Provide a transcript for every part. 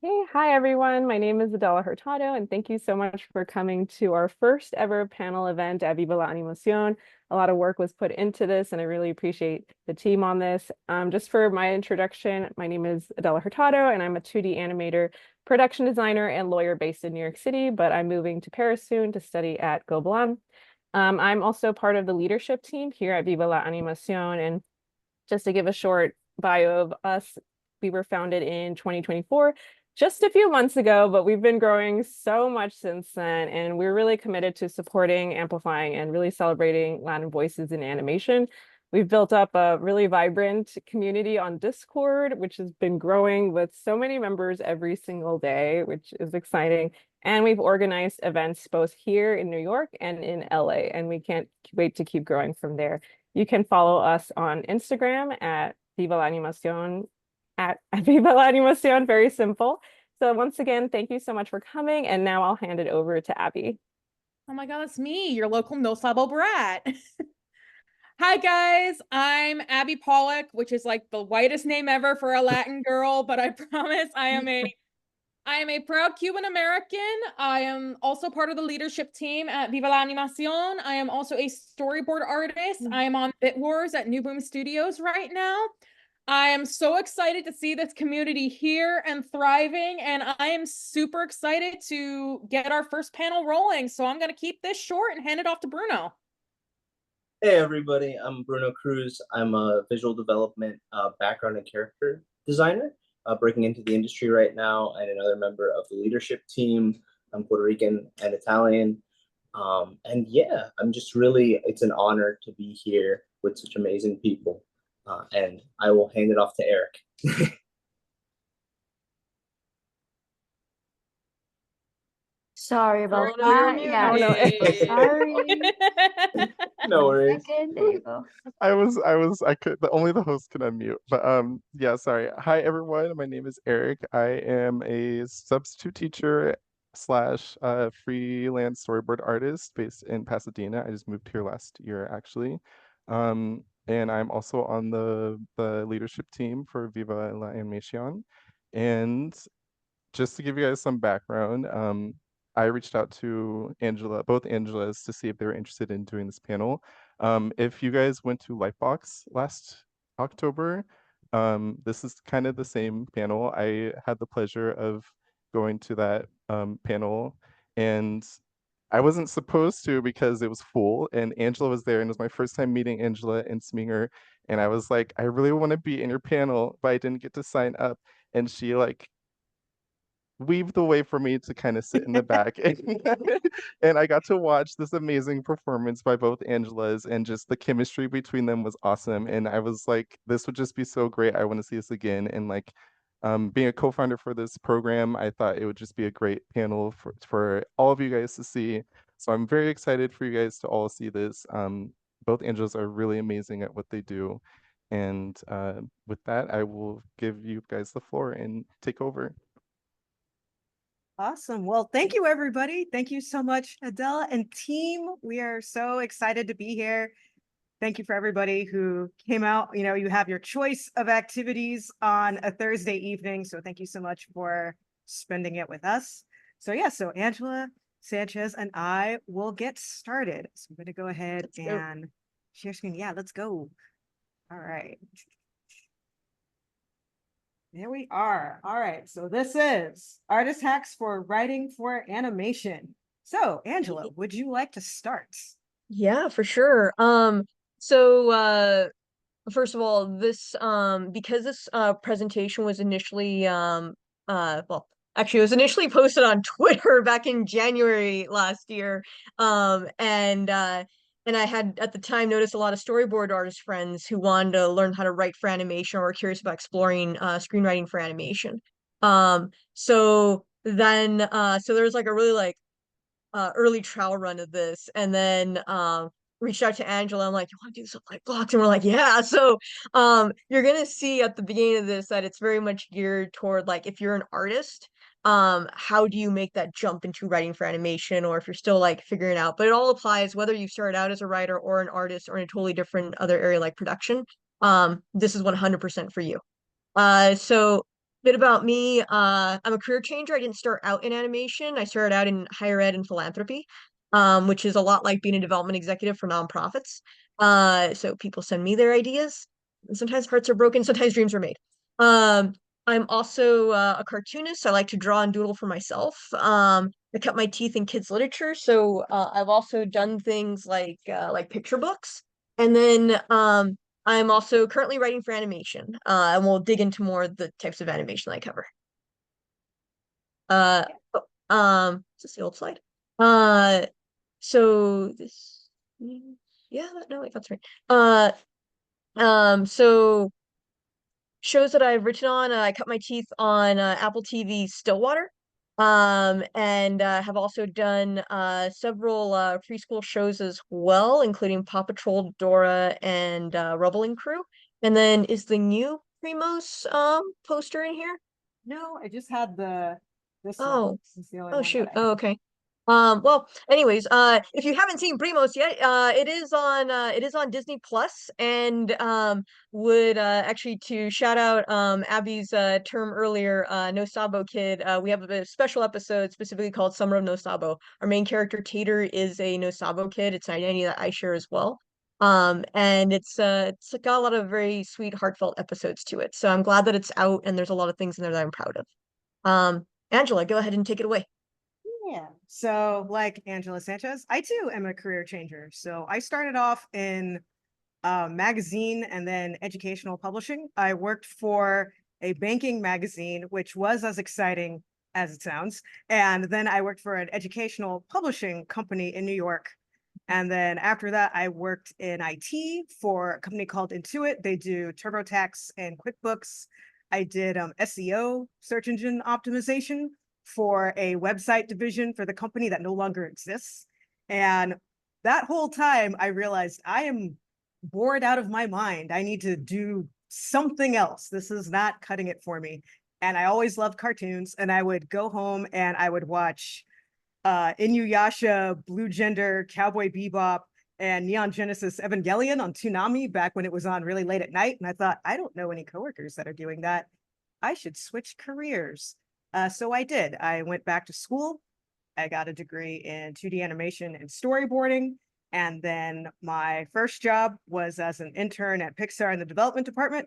Hey, hi everyone. My name is Adela Hurtado, and thank you so much for coming to our first ever panel event at Viva La Animación. A lot of work was put into this, and I really appreciate the team on this. Just for my introduction, my name is Adela Hurtado, and I'm a 2D animator, production designer, and lawyer based in New York City, but I'm moving to Paris soon to study at Gobelin. I'm also part of the leadership team here at Viva La Animación, and just to give a short bio of us, we were founded in 2024, just a few months ago, but we've been growing so much since then. And we're really committed to supporting, amplifying, and really celebrating Latin voices in animation. We've built up a really vibrant community on Discord, which has been growing with so many members every single day, which is exciting. And we've organized events both here in New York and in LA, and we can't wait to keep growing from there. You can follow us on Instagram at Viva la Animación, at Viva la Animación, very simple. So once again, thank you so much for coming. And now I'll hand it over to Abby. Oh my God, it's me, your local no sabo brat. Hi guys, I'm Abby Pollock, which is like the whitest name ever for a Latin girl, but I promise I am a proud Cuban American. I am also part of the leadership team at Viva La Animación. I am also a storyboard artist. I am on Bit Wars at New Boom Studios right now. I am so excited to see this community here and thriving, and I am super excited to get our first panel rolling. So I'm going to keep this short and hand it off to Bruno. Hey everybody, I'm Bruno Cruz. I'm a visual development background and character designer, breaking into the industry right now, and another member of the leadership team. I'm Puerto Rican and Italian. And yeah, it's an honor to be here with such amazing people. And I will hand it off to Eric. Sorry about Bruno, you're that. Yeah, Oh no. sorry. No worries. Second, there you go. Only the host can unmute. But yeah, sorry. Hi everyone. My name is Eric. I am a substitute teacher slash freelance storyboard artist based in Pasadena. I just moved here last year actually. And I'm also on the leadership team for Viva La Animación. And just to give you guys some background, I reached out to both Angelas, to see if they were interested in doing this panel. If you guys went to Lightbox last October, this is kind of the same panel. I had the pleasure of going to that panel, and I wasn't supposed to because it was full, and Angela was there, and it was my first time meeting Angela Entzminger, and I was like, I really want to be in your panel, but I didn't get to sign up. And she like weaved the way for me to kind of sit in the back. And I got to watch this amazing performance by both Angelas, and just the chemistry between them was awesome. And I was like, this would just be so great. I want to see this again. And like being a co-founder for this program, I thought it would just be a great panel for all of you guys to see. So I'm very excited for you guys to all see this. Both Angelas are really amazing at what they do. And with that, I will give you guys the floor and take over. Awesome. Well, thank you, everybody. Thank you so much, Adela and team. We are so excited to be here. Thank you for everybody who came out. You know, you have your choice of activities on a Thursday evening. So thank you so much for spending it with us. So yeah, so Angela, Sanchez, and I will get started. So I'm going to go ahead and share screen. Yeah, let's go. All right. There we are. All right. So this is Artist Hacks for Writing for Animation. So, Angela, would you like to start? Yeah, for sure. So first of all, this because this presentation was initially well, actually it was initially posted on Twitter back in January last year. And I had at the time noticed a lot of storyboard artist friends who wanted to learn how to write for animation or were curious about exploring screenwriting for animation. So there was like a really like early trial run of this, and then reached out to Angela. I'm like, you want to do this with like blocks? And we're like, yeah. So you're gonna see at the beginning of this that it's very much geared toward like if you're an artist, how do you make that jump into writing for animation, or if you're still like figuring it out. But it all applies whether you started out as a writer or an artist or in a totally different other area like production. This is 100% for you. So Bit about me, I'm a career changer. I didn't start out in animation. I started out in higher ed and philanthropy, which is a lot like being a development executive for nonprofits. So people send me their ideas, and sometimes hearts are broken, sometimes dreams are made. I'm also a cartoonist. I like to draw and doodle for myself. I cut my teeth in kids literature, so I've also done things like picture books. And then I'm also currently writing for animation, and we'll dig into more of the types of animation I cover. Is this the old slide? So this, yeah, no, wait, that's right. So shows that I've written on, I cut my teeth on Apple TV Stillwater, and have also done several preschool shows as well, including Paw Patrol, Dora, and Rubble and Crew. And then is the new Primos poster in here? No, I just had this one. Oh, This is the only oh one shoot. that I Oh, have. okay. Well, anyways, if you haven't seen Primos yet, it is on Disney Plus, and would actually, to shout out Abby's term earlier, No Sabo Kid, we have a special episode specifically called Summer of No Sabo. Our main character Tater is a No Sabo kid. It's an identity that I share as well. And it's got a lot of very sweet, heartfelt episodes to it. So I'm glad that it's out, and there's a lot of things in there that I'm proud of. Angela, go ahead and take it away. Yeah. So like Angela Sanchez, I too am a career changer. So I started off in magazine and then educational publishing. I worked for a banking magazine, which was as exciting as it sounds. And then I worked for an educational publishing company in New York. And then after that, I worked in IT for a company called Intuit. They do TurboTax and QuickBooks. I did SEO, search engine optimization, for a website division for the company that no longer exists. And that whole time, I realized I am bored out of my mind. I need to do something else. This is not cutting it for me. And I always loved cartoons, and I would go home and I would watch Inuyasha, Blue Gender, Cowboy Bebop, and Neon Genesis Evangelion on Toonami back when it was on really late at night. And I thought, I don't know any coworkers that are doing that. I should switch careers. So I did. I went back to school. I got a degree in 2D animation and storyboarding. And then my first job was as an intern at Pixar in the development department.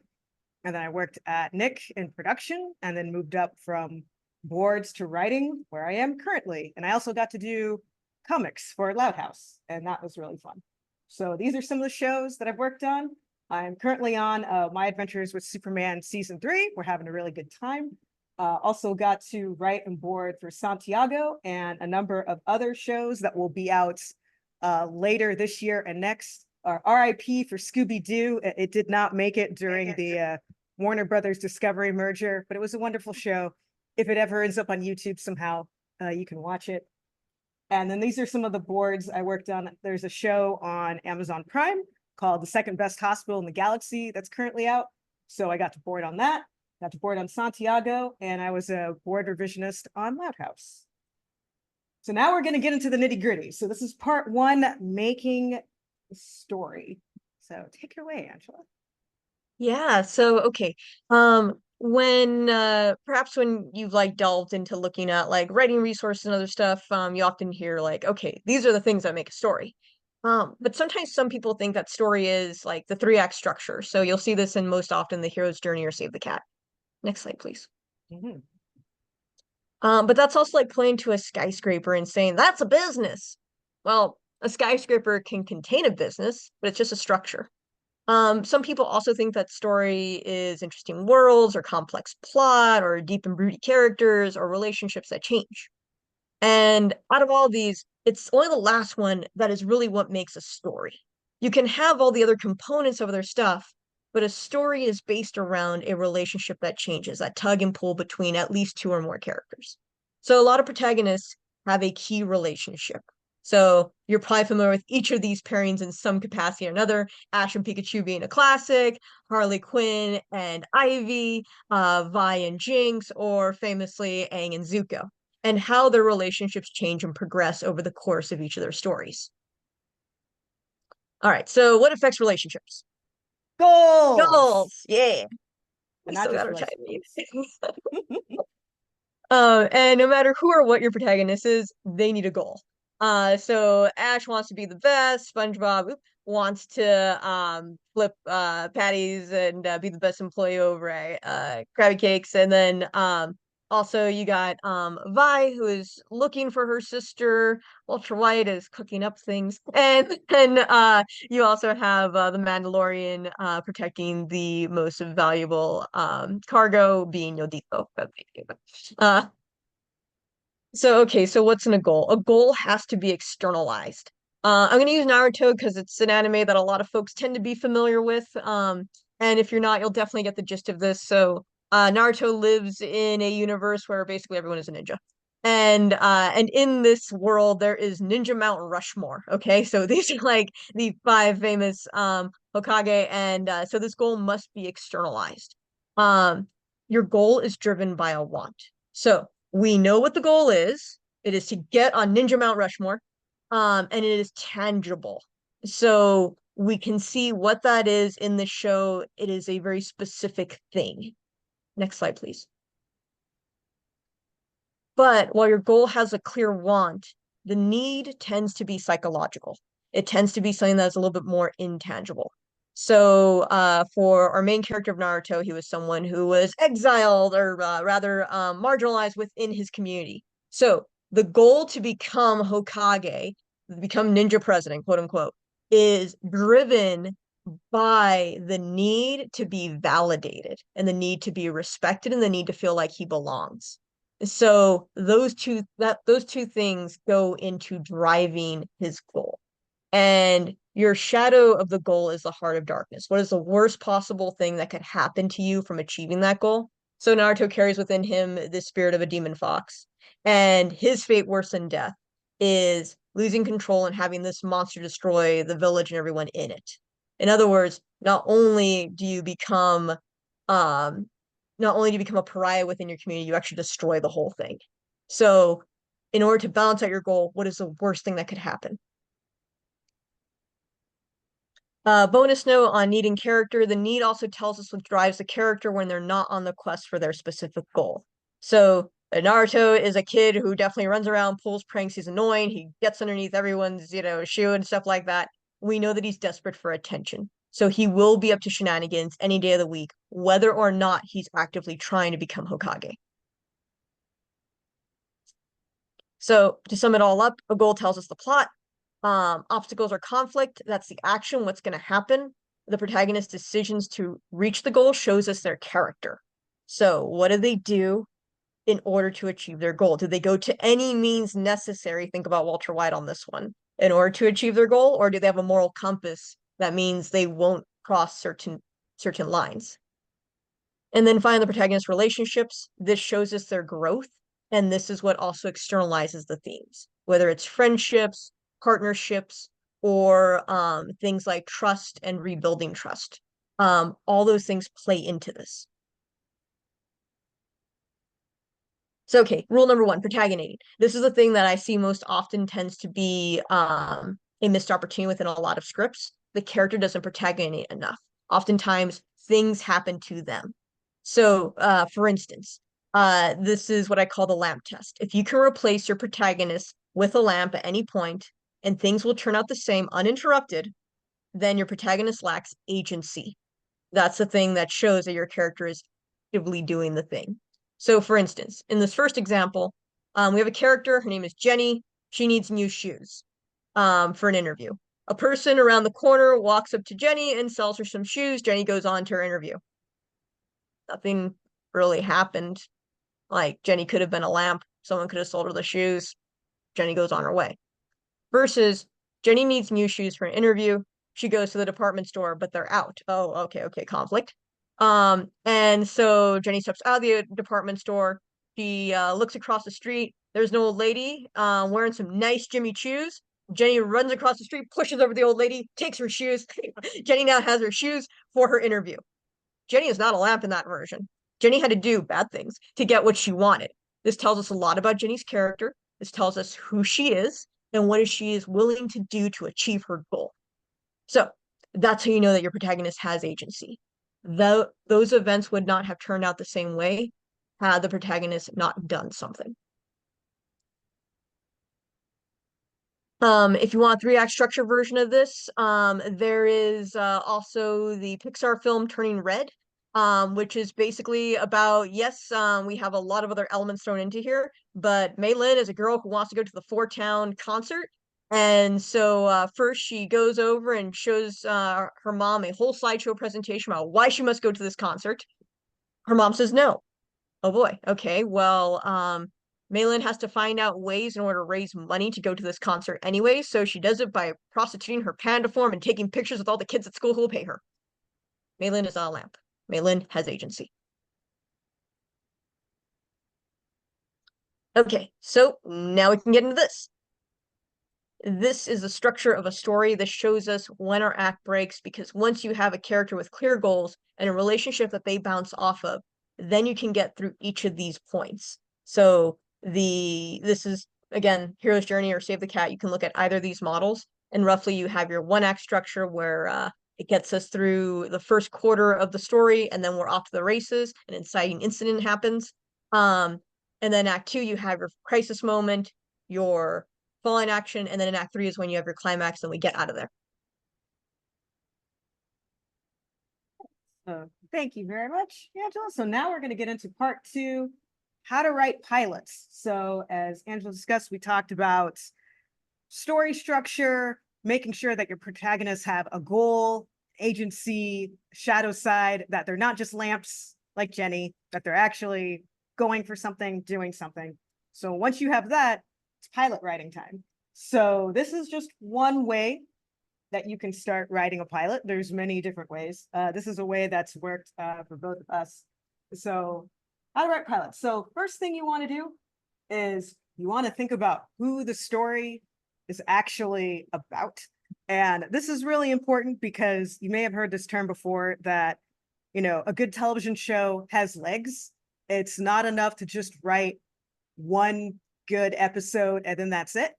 And then I worked at Nick in production, and then moved up from boards to writing, where I am currently. And I also got to do comics for Loud House, and that was really fun. So these are some of the shows that I've worked on. I'm currently on My Adventures with Superman season 3. We're having a really good time. Also got to write and board for Santiago and a number of other shows that will be out later this year and next. RIP for Scooby-Doo. It did not make it during the Warner Brothers Discovery merger, but it was a wonderful show. If it ever ends up on YouTube somehow, you can watch it. And then these are some of the boards I worked on. There's a show on Amazon Prime called The Second Best Hospital in the Galaxy that's currently out. So I got to board on that. Got to board on Santiago, and I was a board revisionist on Loud House. So now we're going to get into the nitty gritty. So this is part 1, making the story. So take it away, Angela. Yeah, so okay. When perhaps when you've like delved into looking at like writing resources and other stuff, you often hear like, okay, these are the things that make a story. But sometimes some people think that story is like the 3-act structure. So you'll see this in most often the hero's journey or Save the Cat. Next slide, please. Mm-hmm. But that's also like pointing to a skyscraper and saying that's a business. Well, a skyscraper can contain a business, but it's just a structure. Some people also think that story is interesting worlds or complex plot or deep and broody characters or relationships that change. And out of all these, it's only the last one that is really what makes a story. You can have all the other components of other stuff, but a story is based around a relationship that changes, that tug and pull between at least 2 or more characters. So a lot of protagonists have a key relationship. So you're probably familiar with each of these pairings in some capacity or another. Ash and Pikachu being a classic, Harley Quinn and Ivy, Vi and Jinx, or famously Aang and Zuko, and how their relationships change and progress over the course of each of their stories. All right, so what affects relationships? Goals. Goals, yeah. We Not still just got our for, like, Chinese. And no matter who or what your protagonist is, they need a goal. So Ash wants to be the best. SpongeBob wants to flip patties and be the best employee over at Krabby Cakes. And then also you got Vi, who is looking for her sister. Walter White is cooking up things. And then you also have the Mandalorian protecting the most valuable cargo, being Yodito. Uh, so what's in a goal? A goal has to be externalized. I'm gonna use Naruto because it's an anime that a lot of folks tend to be familiar with. And if you're not, you'll definitely get the gist of this. So Naruto lives in a universe where basically everyone is a ninja. And in this world there is Ninja Mount Rushmore. Okay, so these are like the five famous Hokage, and so this goal must be externalized. Your goal is driven by a want. So we know what the goal is. It is to get on Ninja Mount Rushmore, and it is tangible. So we can see what that is in the show. It is a very specific thing. Next slide, please. But while your goal has a clear want, the need tends to be psychological. It tends to be something that's a little bit more intangible. So for our main character of Naruto, he was someone who was exiled, or rather marginalized within his community. So the goal to become Hokage, become ninja president, quote unquote, is driven by the need to be validated and the need to be respected and the need to feel like he belongs. So those two things go into driving his goal. And your shadow of the goal is the heart of darkness. What is the worst possible thing that could happen to you from achieving that goal? So Naruto carries within him the spirit of a demon fox. And his fate, worse than death, is losing control and having this monster destroy the village and everyone in it. In other words, not only do you become a pariah within your community, you actually destroy the whole thing. So in order to balance out your goal, what is the worst thing that could happen? Bonus note on needing character. The need also tells us what drives the character when they're not on the quest for their specific goal. So Naruto is a kid who definitely runs around, pulls pranks. He's annoying. He gets underneath everyone's, shoe and stuff like that. We know that he's desperate for attention. So he will be up to shenanigans any day of the week, whether or not he's actively trying to become Hokage. So to sum it all up, a goal tells us the plot. Obstacles or conflict, that's the action, what's going to happen. The protagonist's decisions to reach the goal shows us their character. So what do they do in order to achieve their goal? Do they go to any means necessary? Think about Walter White on this one. In order to achieve their goal, or do they have a moral compass that means they won't cross certain lines? And then finally, the protagonist relationships. This shows us their growth, and this is what also externalizes the themes, whether it's friendships, partnerships, or things like trust and rebuilding trust. All those things play into this. So, okay, rule number one, protagonate. This is the thing that I see most often tends to be a missed opportunity within a lot of scripts. The character doesn't protagonate enough. Oftentimes, things happen to them. So, for instance, this is what I call the lamp test. If you can replace your protagonist with a lamp at any point, and things will turn out the same uninterrupted, then your protagonist lacks agency. That's the thing that shows that your character is actively doing the thing. So for instance, in this first example, we have a character, her name is Jenny. She needs new shoes for an interview. A person around the corner walks up to Jenny and sells her some shoes. Jenny goes on to her interview. Nothing really happened. Like, Jenny could have been a lamp. Someone could have sold her the shoes. Jenny goes on her way. Versus Jenny needs new shoes for an interview. She goes to the department store, but they're out. Oh, okay, conflict. And so Jenny steps out of the department store. She looks across the street. There's an old lady wearing some nice Jimmy Choos. Jenny runs across the street, pushes over the old lady, takes her shoes. Jenny now has her shoes for her interview. Jenny is not a lamp in that version. Jenny had to do bad things to get what she wanted. This tells us a lot about Jenny's character. This tells us who she is and what she is willing to do to achieve her goal. So that's how you know that your protagonist has agency. those events would not have turned out the same way had the protagonist not done something. If you want a 3-act structure version of this, there is also the Pixar film Turning Red, which is basically about, yes, we have a lot of other elements thrown into here, but Mei Lin is a girl who wants to go to the Four-Town concert. And so first she goes over and shows her mom a whole slideshow presentation about why she must go to this concert. Her mom says no. Oh boy, okay, well, Mei Lin has to find out ways in order to raise money to go to this concert anyway, so she does it by prostituting her panda form and taking pictures with all the kids at school who will pay her. Mei Lin is not a lamp. Mei Lin has agency. Okay, so now we can get into this. This is the structure of a story that shows us when our act breaks, because once you have a character with clear goals and a relationship that they bounce off of, then you can get through each of these points. So this is, again, Hero's Journey or Save the Cat. You can look at either of these models, and roughly you have your 1-act structure where it gets us through the first quarter of the story, and then we're off to the races, an inciting incident happens. And then Act 2, you have your crisis moment, your falling action, and then in Act 3 is when you have your climax, and we get out of there. Thank you very much, Angela. So now we're going to get into part 2, how to write pilots. So as Angela discussed, we talked about story structure, making sure that your protagonists have a goal, agency, shadow side, that they're not just lamps like Jenny, that they're actually going for something, doing something. So once you have that, it's pilot writing time. So this is just one way that you can start writing a pilot. There's many different ways. This is a way that's worked for both of us. So how to write pilots. So first thing you want to do is you want to think about who the story is actually about. And this is really important because you may have heard this term before that, you know, a good television show has legs. It's not enough to just write one good episode and then that's it.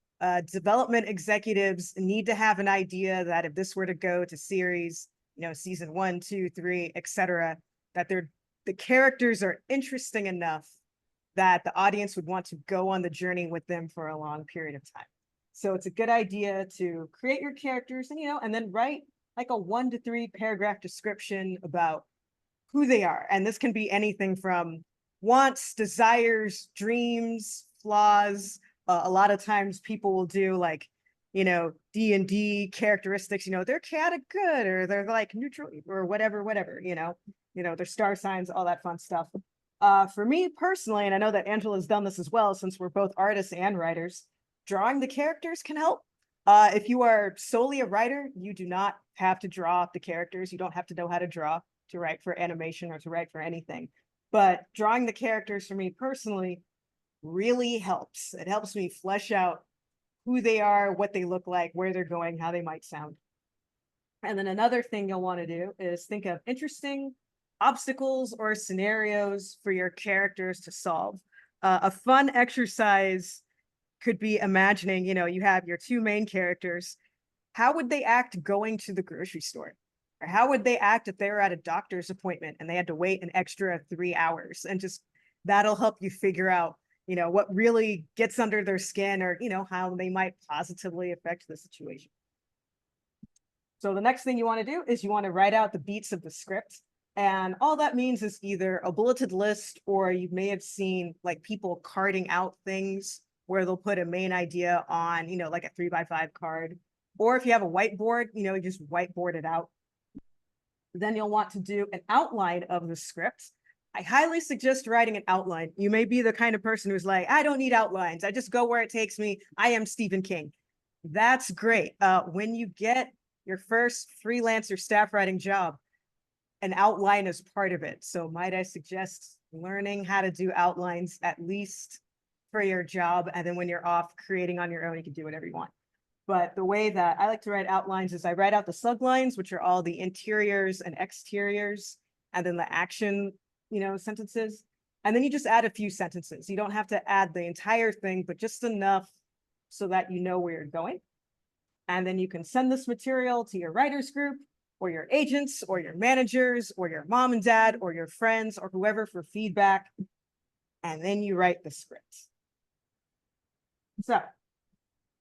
Development executives need to have an idea that if this were to go to series, you know, season 1, 2, 3, etc., that the characters are interesting enough that the audience would want to go on the journey with them for a long period of time. So it's a good idea to create your characters and, you know, and then write like a 1 to 3 paragraph description about who they are. And this can be anything from wants, desires, dreams, flaws. A lot of times people will do like, you know, D&D characteristics, you know, they're chaotic good, or they're like neutral, or whatever, you know, their star signs, all that fun stuff. For me personally, and I know that Angela's done this as well, since we're both artists and writers, drawing the characters can help. If you are solely a writer, you do not have to draw the characters. You don't have to know how to draw to write for animation or to write for anything. But drawing the characters for me personally really helps. It helps me flesh out who they are, what they look like, where they're going, how they might sound. And then another thing you'll want to do is think of interesting obstacles or scenarios for your characters to solve. A fun exercise could be imagining, you know, you have your 2 main characters. How would they act going to the grocery store? Or how would they act if they were at a doctor's appointment and they had to wait an extra 3 hours? And just that'll help you figure out, you know, what really gets under their skin, or, you know, how they might positively affect the situation. So the next thing you want to do is you want to write out the beats of the script. And all that means is either a bulleted list, or you may have seen like people carding out things where they'll put a main idea on, you know, like a 3x5 card. Or if you have a whiteboard, you know, you just whiteboard it out. Then you'll want to do an outline of the script. I highly suggest writing an outline. You may be the kind of person who's like, I don't need outlines. I just go where it takes me. I am Stephen King. That's great. When you get your first freelance or staff writing job, an outline is part of it. So might I suggest learning how to do outlines at least for your job. And then when you're off creating on your own, you can do whatever you want. But the way that I like to write outlines is I write out the sublines, which are all the interiors and exteriors, and then the action, you know, sentences. And then you just add a few sentences. You don't have to add the entire thing, but just enough so that you know where you're going. And then you can send this material to your writers group. or your agents or your managers or your mom and dad or your friends or whoever for feedback. And then you write the script. So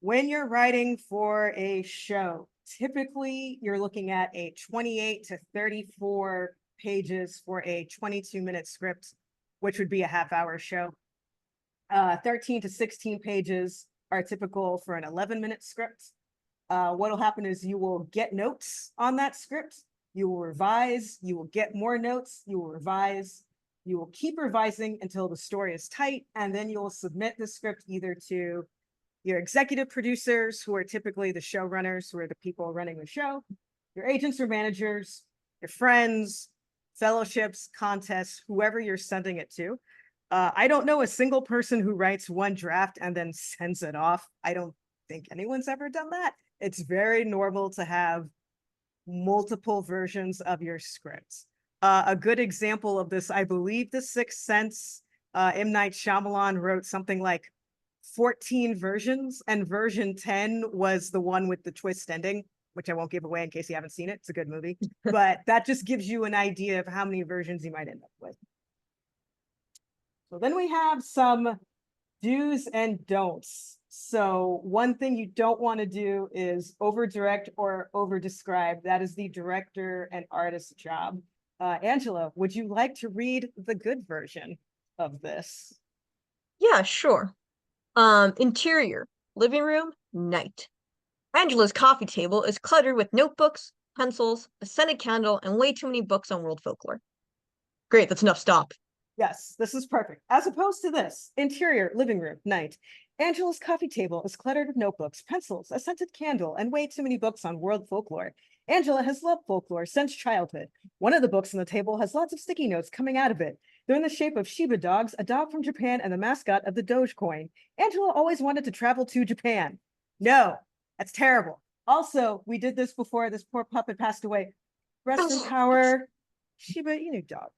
when you're writing for a show, typically you're looking at a 28 to 34 pages for a 22-minute script, which would be a half-hour show. 13 to 16 pages are typical for an 11-minute script. What'll happen is you will get notes on that script, you will revise, you will get more notes, you will revise, you will keep revising until the story is tight, and then you will submit the script either to your executive producers, who are typically the showrunners, who are the people running the show, your agents or managers, your friends, fellowships, contests, whoever you're sending it to. I don't know a single person who writes one draft and then sends it off. I don't think anyone's ever done that. It's very normal to have multiple versions of your scripts. A good example of this, I believe The Sixth Sense, M. Night Shyamalan wrote something like 14 versions, and version 10 was the one with the twist ending, which I won't give away in case you haven't seen it. It's a good movie, but that just gives you an idea of how many versions you might end up with. So then we have some do's and don'ts. So one thing you don't want to do is over direct or over describe. That is the director and artist's job. Angela, would you like to read the good version of this? Yeah, sure. Interior, living room, night. Angela's coffee table is cluttered with notebooks, pencils, a scented candle, and way too many books on world folklore. Great, that's enough, stop. Yes, this is perfect. As opposed to this, interior, living room, night. Angela's coffee table is cluttered with notebooks, pencils, a scented candle, and way too many books on world folklore. Angela has loved folklore since childhood. One of the books on the table has lots of sticky notes coming out of it. They're in the shape of Shiba dogs, a dog from Japan, and the mascot of the Dogecoin. Angela always wanted to travel to Japan. No, that's terrible. Also, we did this before this poor puppet passed away. Rest in power, Shiba Inu dog,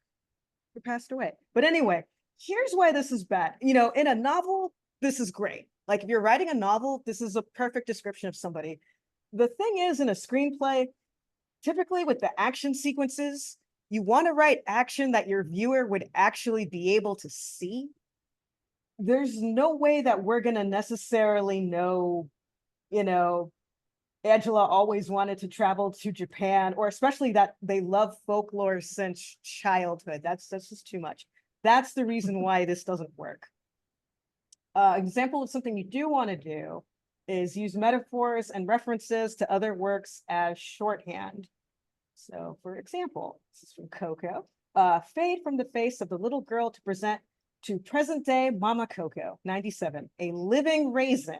who passed away. But anyway, here's why this is bad. You know, in a novel, this is great. Like if you're writing a novel, this is a perfect description of somebody. The thing is, in a screenplay, typically with the action sequences, you want to write action that your viewer would actually be able to see. There's no way that we're going to necessarily know, you know, Angela always wanted to travel to Japan, or especially that they love folklore since childhood. That's just too much. That's the reason why this doesn't work. Example of something you do want to do is use metaphors and references to other works as shorthand. So for example, this is from Coco. Fade from the face of the little girl to present to present day Mama Coco, 97, a living raisin,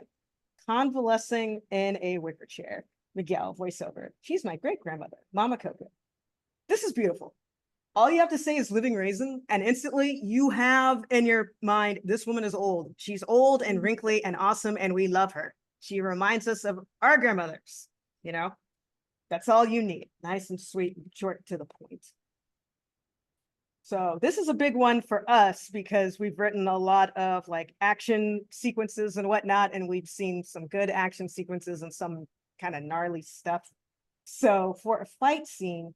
convalescing in a wicker chair. Miguel, voiceover. She's my great grandmother, Mama Coco. This is beautiful. All you have to say is living raisin, and instantly you have in your mind, this woman is old. She's old and wrinkly and awesome, and we love her. She reminds us of our grandmothers, you know? That's all you need. Nice and sweet, and short to the point. So this is a big one for us because we've written a lot of like action sequences and whatnot, and we've seen some good action sequences and some kind of gnarly stuff. So for a fight scene,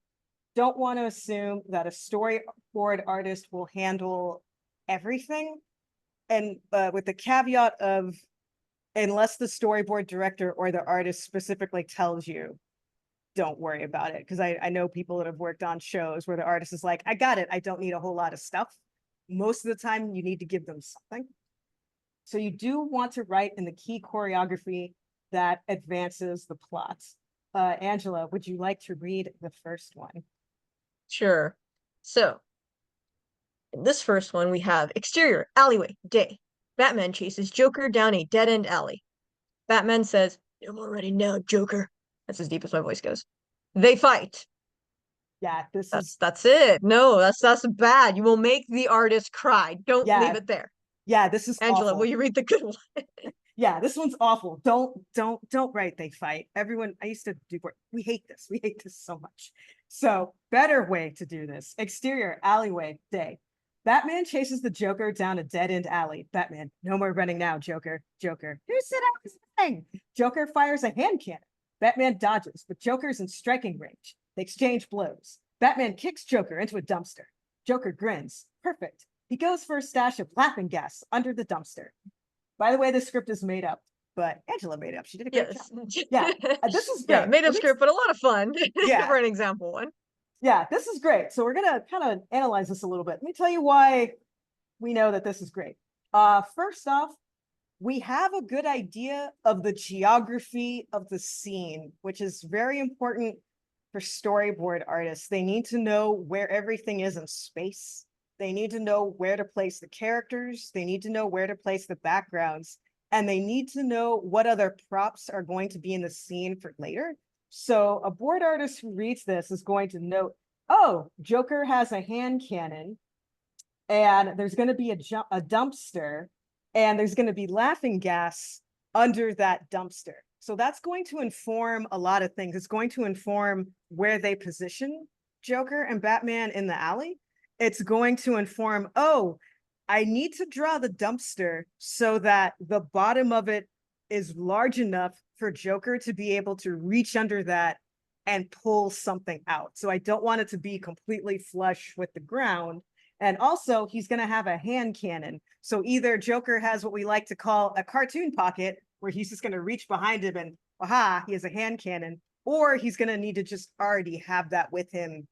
don't want to assume that a storyboard artist will handle everything. And with the caveat of, unless the storyboard director or the artist specifically tells you, don't worry about it. Because I know people that have worked on shows where the artist is like, I got it. I don't need a whole lot of stuff. Most of the time you need to give them something. So you do want to write in the key choreography that advances the plot. Angela, would you like to read the first one? Sure. So, in this first one, we have exterior, alleyway, day. Batman chases Joker down a dead-end alley. Batman says, "No more running now, Joker." That's as deep as my voice goes. They fight. Yeah, That's it. No, that's bad. You will make the artist cry. Don't leave it there. Yeah, this is Angela, awful. will you read the good one? Yeah, this one's awful. Don't write they fight. Everyone, I used to do work. We hate this. We hate this so much. So better way to do this. Exterior, alleyway, day. Batman chases the Joker down a dead-end alley. Batman, no more running now, Joker. Joker, who said I was running? Joker fires a hand cannon. Batman dodges, but Joker's in striking range. They exchange blows. Batman kicks Joker into a dumpster. Joker grins. Perfect. He goes for a stash of laughing gas under the dumpster. By the way, the script is made up, but Angela made it up. She did a great Yes. job. Yeah, this is Yeah, great. made up Let me- script, but a lot of fun Yeah. for an example one. Yeah, this is great. So we're gonna kind of analyze this a little bit. Let me tell you why we know that this is great. First off, we have a good idea of the geography of the scene, which is very important for storyboard artists. They need to know where everything is in space. They need to know where to place the characters. They need to know where to place the backgrounds. And they need to know what other props are going to be in the scene for later. So a board artist who reads this is going to note, oh, Joker has a hand cannon, and there's going to be a dumpster, and there's going to be laughing gas under that dumpster. So that's going to inform a lot of things. It's going to inform where they position Joker and Batman in the alley. It's going to inform, oh, I need to draw the dumpster so that the bottom of it is large enough for Joker to be able to reach under that and pull something out. So I don't want it to be completely flush with the ground. And also, he's going to have a hand cannon. So either Joker has what we like to call a cartoon pocket, where he's just going to reach behind him and, aha, he has a hand cannon, or he's going to need to just already have that with him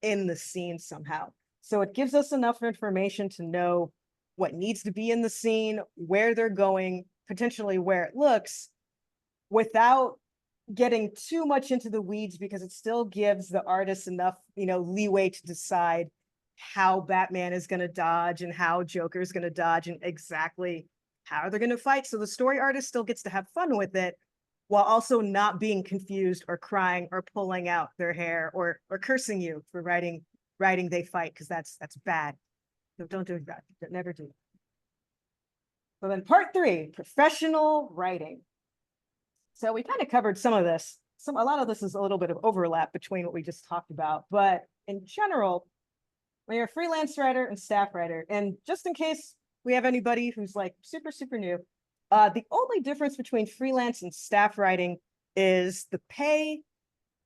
in the scene somehow. So it gives us enough information to know what needs to be in the scene, where they're going, potentially where it looks, without getting too much into the weeds, because it still gives the artist enough, leeway to decide how Batman is going to dodge and how Joker is going to dodge and exactly how they're going to fight. So the story artist still gets to have fun with it while also not being confused or crying or pulling out their hair or cursing you for writing they fight, because that's bad. So don't do that. Never do that. So then part 3, professional writing. So we kind of covered some of this. A lot of this is a little bit of overlap between what we just talked about, but in general, when you're a freelance writer and staff writer, and just in case we have anybody who's like super, super new, the only difference between freelance and staff writing is the pay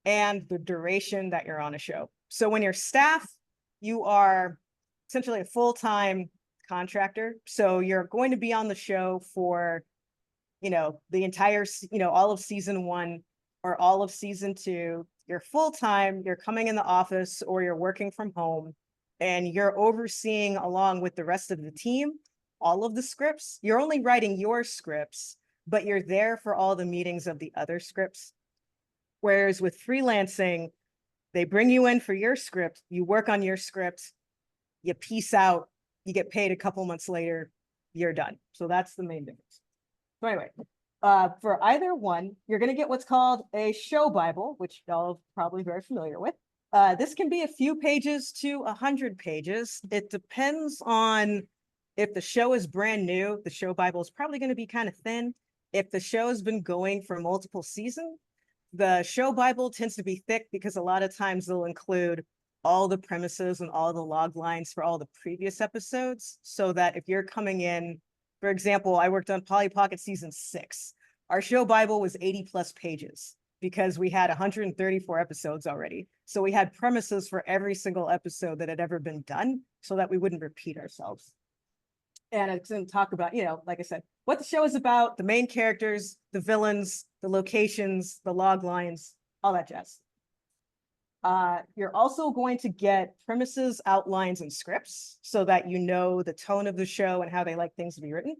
and the duration that you're on a show. So when you're staff, you are essentially a full-time contractor. So you're going to be on the show for, the entire, all of season 1 or all of season 2. You're full-time, you're coming in the office or you're working from home, and you're overseeing, along with the rest of the team, all of the scripts. You're only writing your scripts, but you're there for all the meetings of the other scripts. Whereas with freelancing, they bring you in for your script, you work on your script, you peace out, you get paid a couple months later, you're done. So that's the main difference. So anyway, for either one, you're going to get what's called a show Bible, which y'all are probably very familiar with. This can be a few pages to 100 pages. It depends on if the show is brand new. The show Bible is probably going to be kind of thin. If the show has been going for multiple seasons, the show Bible tends to be thick, because a lot of times they'll include all the premises and all the log lines for all the previous episodes, so that if you're coming in, for example, I worked on Polly Pocket season 6. Our show Bible was 80 plus pages because we had 134 episodes already. So we had premises for every single episode that had ever been done, so that we wouldn't repeat ourselves. And it's going to talk about, like I said, what the show is about, the main characters, the villains, the locations, the log lines, all that jazz. You're also going to get premises, outlines, and scripts, so that you know the tone of the show and how they like things to be written.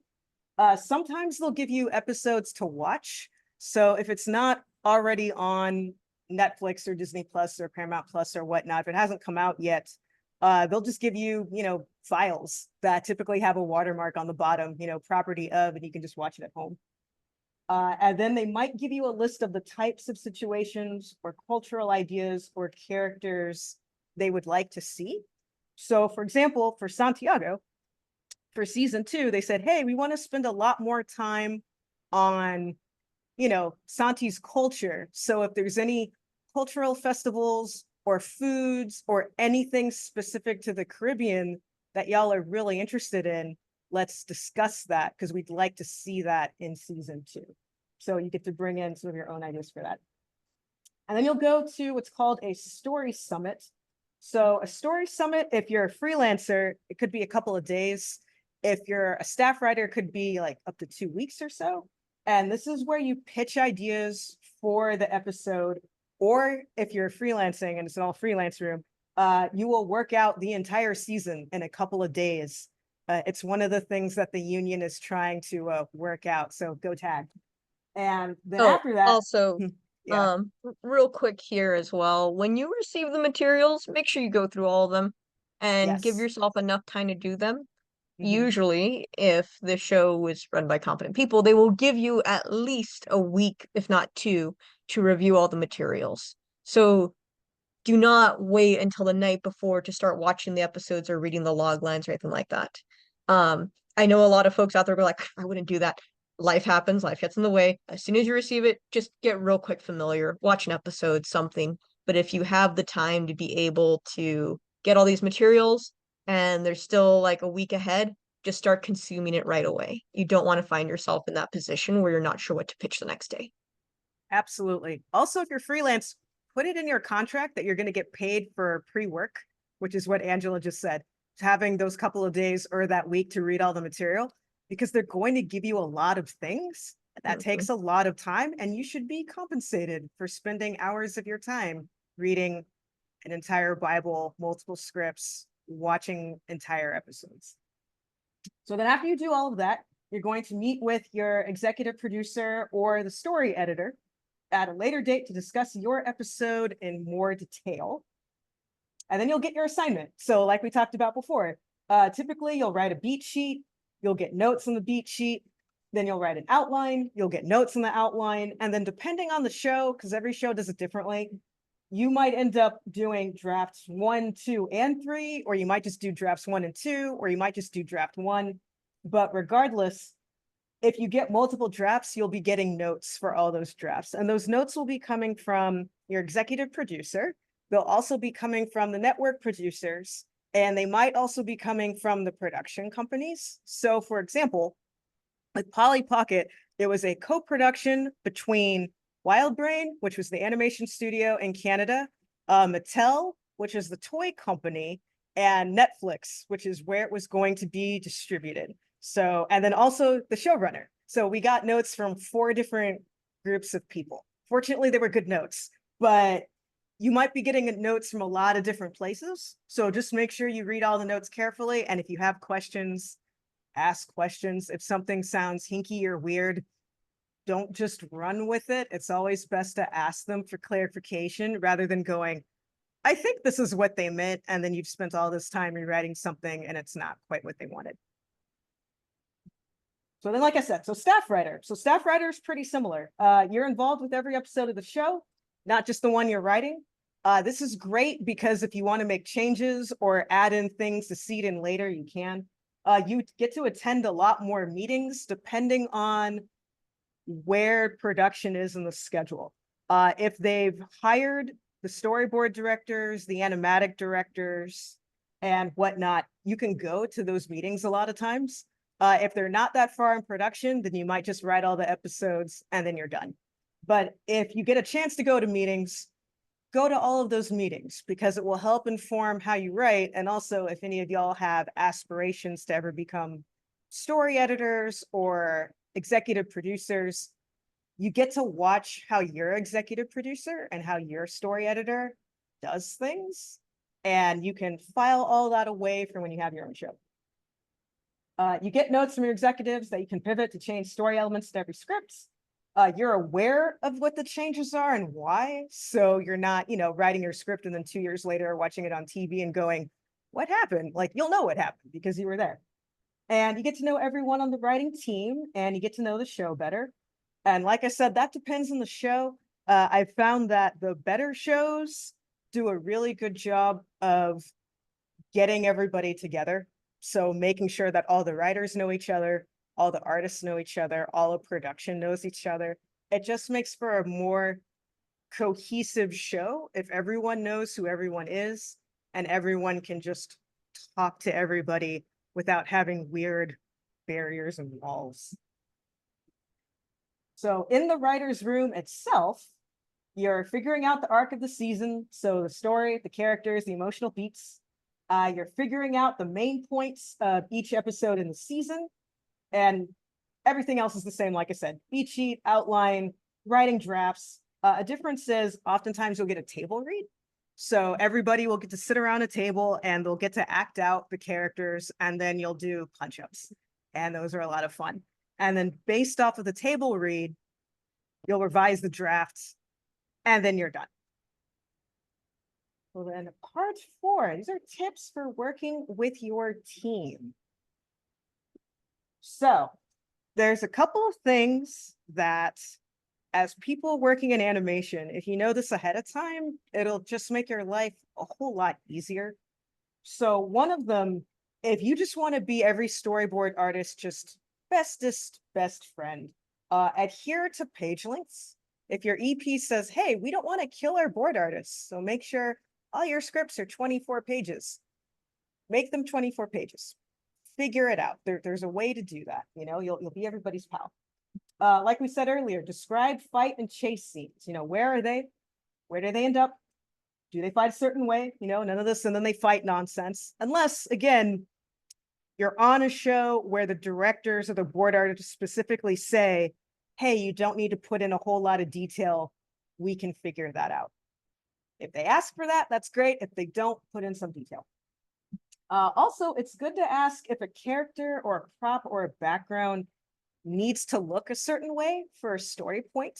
Sometimes they'll give you episodes to watch. So if it's not already on Netflix or Disney Plus or Paramount Plus or whatnot, if it hasn't come out yet, they'll just give you, files that typically have a watermark on the bottom, property of, and you can just watch it at home. And then they might give you a list of the types of situations or cultural ideas or characters they would like to see. So for example, for Santiago, for season 2, they said, hey, we want to spend a lot more time on, Santi's culture. So if there's any cultural festivals or foods or anything specific to the Caribbean that y'all are really interested in, let's discuss that, because we'd like to see that in season 2. So you get to bring in some of your own ideas for that. And then you'll go to what's called a story summit. So a story summit, if you're a freelancer, it could be a couple of days. If you're a staff writer, it could be like up to 2 weeks or so. And this is where you pitch ideas for the episode. Or if you're freelancing and it's an all freelance room, you will work out the entire season in a couple of days. It's one of the things that the union is trying to work out. So go tag. And then after that, also, yeah. Real quick here as well. When you receive the materials, make sure you go through all of them and give Yes. yourself enough time to do them. Mhm. Usually, if the show is run by competent people, they will give you at least a week, if not 2, to review all the materials. So do not wait until the night before to start watching the episodes or reading the log lines or anything like that. I know a lot of folks out there go like, I wouldn't do that. Life happens, life gets in the way. As soon as you receive it, just get real quick familiar, watch an episode, something. But if you have the time to be able to get all these materials and there's still like a week ahead, just start consuming it right away. You don't want to find yourself in that position where you're not sure what to pitch the next day. Absolutely. Also, if you're freelance, put it in your contract that you're going to get paid for pre-work, which is what Angela just said. Having those couple of days or that week to read all the material, because they're going to give you a lot of things. That takes a lot of time, and you should be compensated for spending hours of your time reading an entire Bible, multiple scripts, watching entire episodes. So then after you do all of that, you're going to meet with your executive producer or the story editor at a later date to discuss your episode in more detail. And then you'll get your assignment. So like we talked about before, typically you'll write a beat sheet, you'll get notes on the beat sheet, then you'll write an outline, you'll get notes on the outline, and then depending on the show, because every show does it differently, you might end up doing drafts 1, 2, and 3, or you might just do drafts 1 and 2, or you might just do draft 1. But regardless, if you get multiple drafts, you'll be getting notes for all those drafts. And those notes will be coming from your executive producer. They'll also be coming from the network producers, and they might also be coming from the production companies. So for example, with Polly Pocket, there was a co-production between Wildbrain, which was the animation studio in Canada, Mattel, which is the toy company, and Netflix, which is where it was going to be distributed. So, and then also the showrunner. So we got notes from 4 different groups of people. Fortunately, they were good notes, but you might be getting notes from a lot of different places. So just make sure you read all the notes carefully. And if you have questions, ask questions. If something sounds hinky or weird, don't just run with it. It's always best to ask them for clarification rather than going, I think this is what they meant. And then you've spent all this time rewriting something and it's not quite what they wanted. So then, like I said, so staff writer. So staff writer is pretty similar. You're involved with every episode of the show, not just the one you're writing. This is great because if you want to make changes or add in things to seed in later, you can. You get to attend a lot more meetings depending on where production is in the schedule. If they've hired the storyboard directors, the animatic directors, and whatnot, you can go to those meetings a lot of times. If they're not that far in production, then you might just write all the episodes and then you're done. But if you get a chance to go to meetings, go to all of those meetings because it will help inform how you write. And also if any of y'all have aspirations to ever become story editors or executive producers, you get to watch how your executive producer and how your story editor does things. And you can file all that away for when you have your own show. You get notes from your executives that you can pivot to change story elements to every script. You're aware of what the changes are and why. So you're not, writing your script and then 2 years later watching it on TV and going, what happened? Like, you'll know what happened because you were there. And you get to know everyone on the writing team and you get to know the show better. And like I said, that depends on the show. I've found that the better shows do a really good job of getting everybody together. So making sure that all the writers know each other, all the artists know each other, all of production knows each other. It just makes for a more cohesive show if everyone knows who everyone is and everyone can just talk to everybody without having weird barriers and walls. So in the writer's room itself, You're figuring out the arc of the season. So the story, the characters, the emotional beats. You're figuring out the main points of each episode in the season. And everything else is the same, like I said, beat sheet, outline, writing drafts. A difference is oftentimes you'll get a table read. So everybody will get to sit around a table and they'll get to act out the characters, and then you'll do punch-ups. And those are a lot of fun. And then based off of the table read, you'll revise the drafts, and then you're done. Well, then part 4, these are tips for working with your team. So there's a couple of things that, as people working in animation, if you know this ahead of time, it'll just make your life a whole lot easier. So one of them, if you just want to be every storyboard artist, just bestest best friend, adhere to page lengths. If your EP says, hey, we don't want to kill our board artists, so make sure all your scripts are 24 pages, make them 24 pages. Figure it out. There's a way to do that. You know, you'll be everybody's pal. Like we said earlier, describe fight and chase scenes. You know, where are they? Where do they end up? Do they fight a certain way? You know, none of this, and then they fight nonsense. Unless, again, you're on a show where the directors or the board artists specifically say, hey, you don't need to put in a whole lot of detail. We can figure that out. If they ask for that, that's great. If they don't, put in some detail. Also, it's good to ask if a character or a prop or a background needs to look a certain way for a story point,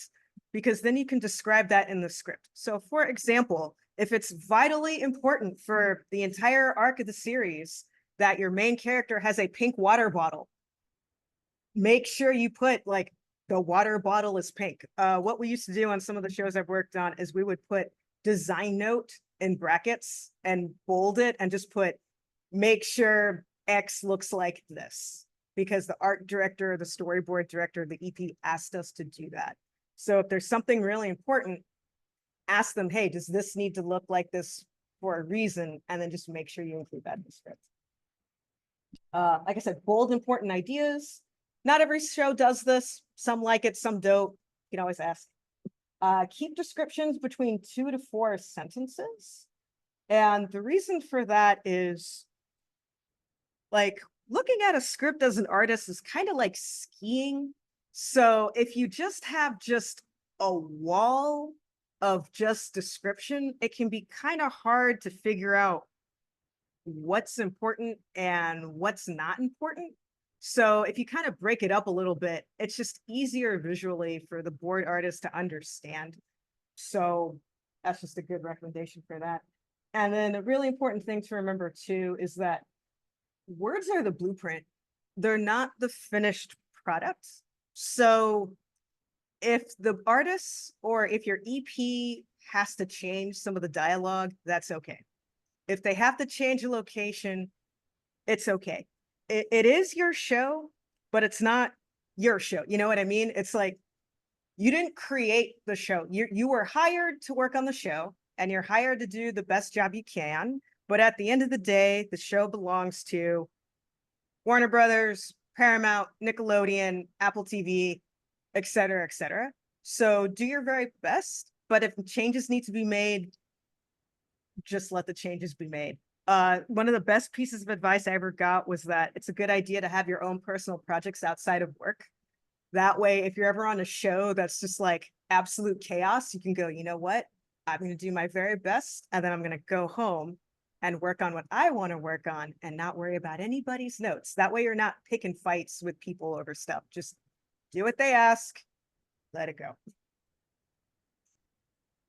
because then you can describe that in the script. So for example, if it's vitally important for the entire arc of the series that your main character has a pink water bottle, make sure you put like the water bottle is pink. What we used to do on some of the shows I've worked on is we would put design note in brackets and bold it and just put, make sure X looks like this, because the art director or the storyboard director, the EP, asked us to do that. So if there's something really important, ask them, hey, does this need to look like this for a reason? And then just make sure you include that in the script. Like I said, bold, important ideas. Not every show does this. Some like it, some don't. You can always ask. Keep descriptions between 2 to 4 sentences. And the reason for that is, like, looking at a script as an artist is kind of like skiing. So if you just have just a wall of just description, it can be kind of hard to figure out what's important and what's not important. So if you kind of break it up a little bit, it's just easier visually for the board artist to understand. So that's just a good recommendation for that. And then a really important thing to remember too is that words are the blueprint. They're not the finished product. So if the artist or if your EP has to change some of the dialogue, that's okay. If they have to change a location, it's okay. It is your show, but it's not your show. You know what I mean? It's like, you didn't create the show. You were hired to work on the show, and you're hired to do the best job you can. But at the end of the day, the show belongs to Warner Brothers, Paramount, Nickelodeon, Apple TV, et cetera, et cetera. So do your very best, but if changes need to be made, just let the changes be made. One of the best pieces of advice I ever got was that it's a good idea to have your own personal projects outside of work. That way, if you're ever on a show that's just like absolute chaos, you can go, you know what? I'm going to do my very best, and then I'm going to go home and work on what I want to work on and not worry about anybody's notes. That way you're not picking fights with people over stuff. Just do what they ask, let it go.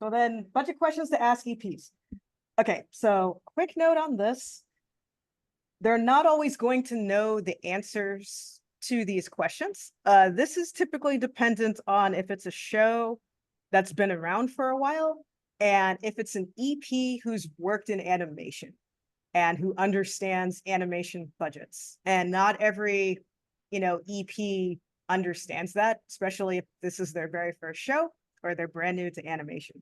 So then, bunch of questions to ask EPs. Okay, so quick note on this. They're not always going to know the answers to these questions. This is typically dependent on if it's a show that's been around for a while, and if it's an EP who's worked in animation and who understands animation budgets. And not every, EP understands that, especially if this is their very first show or they're brand new to animation.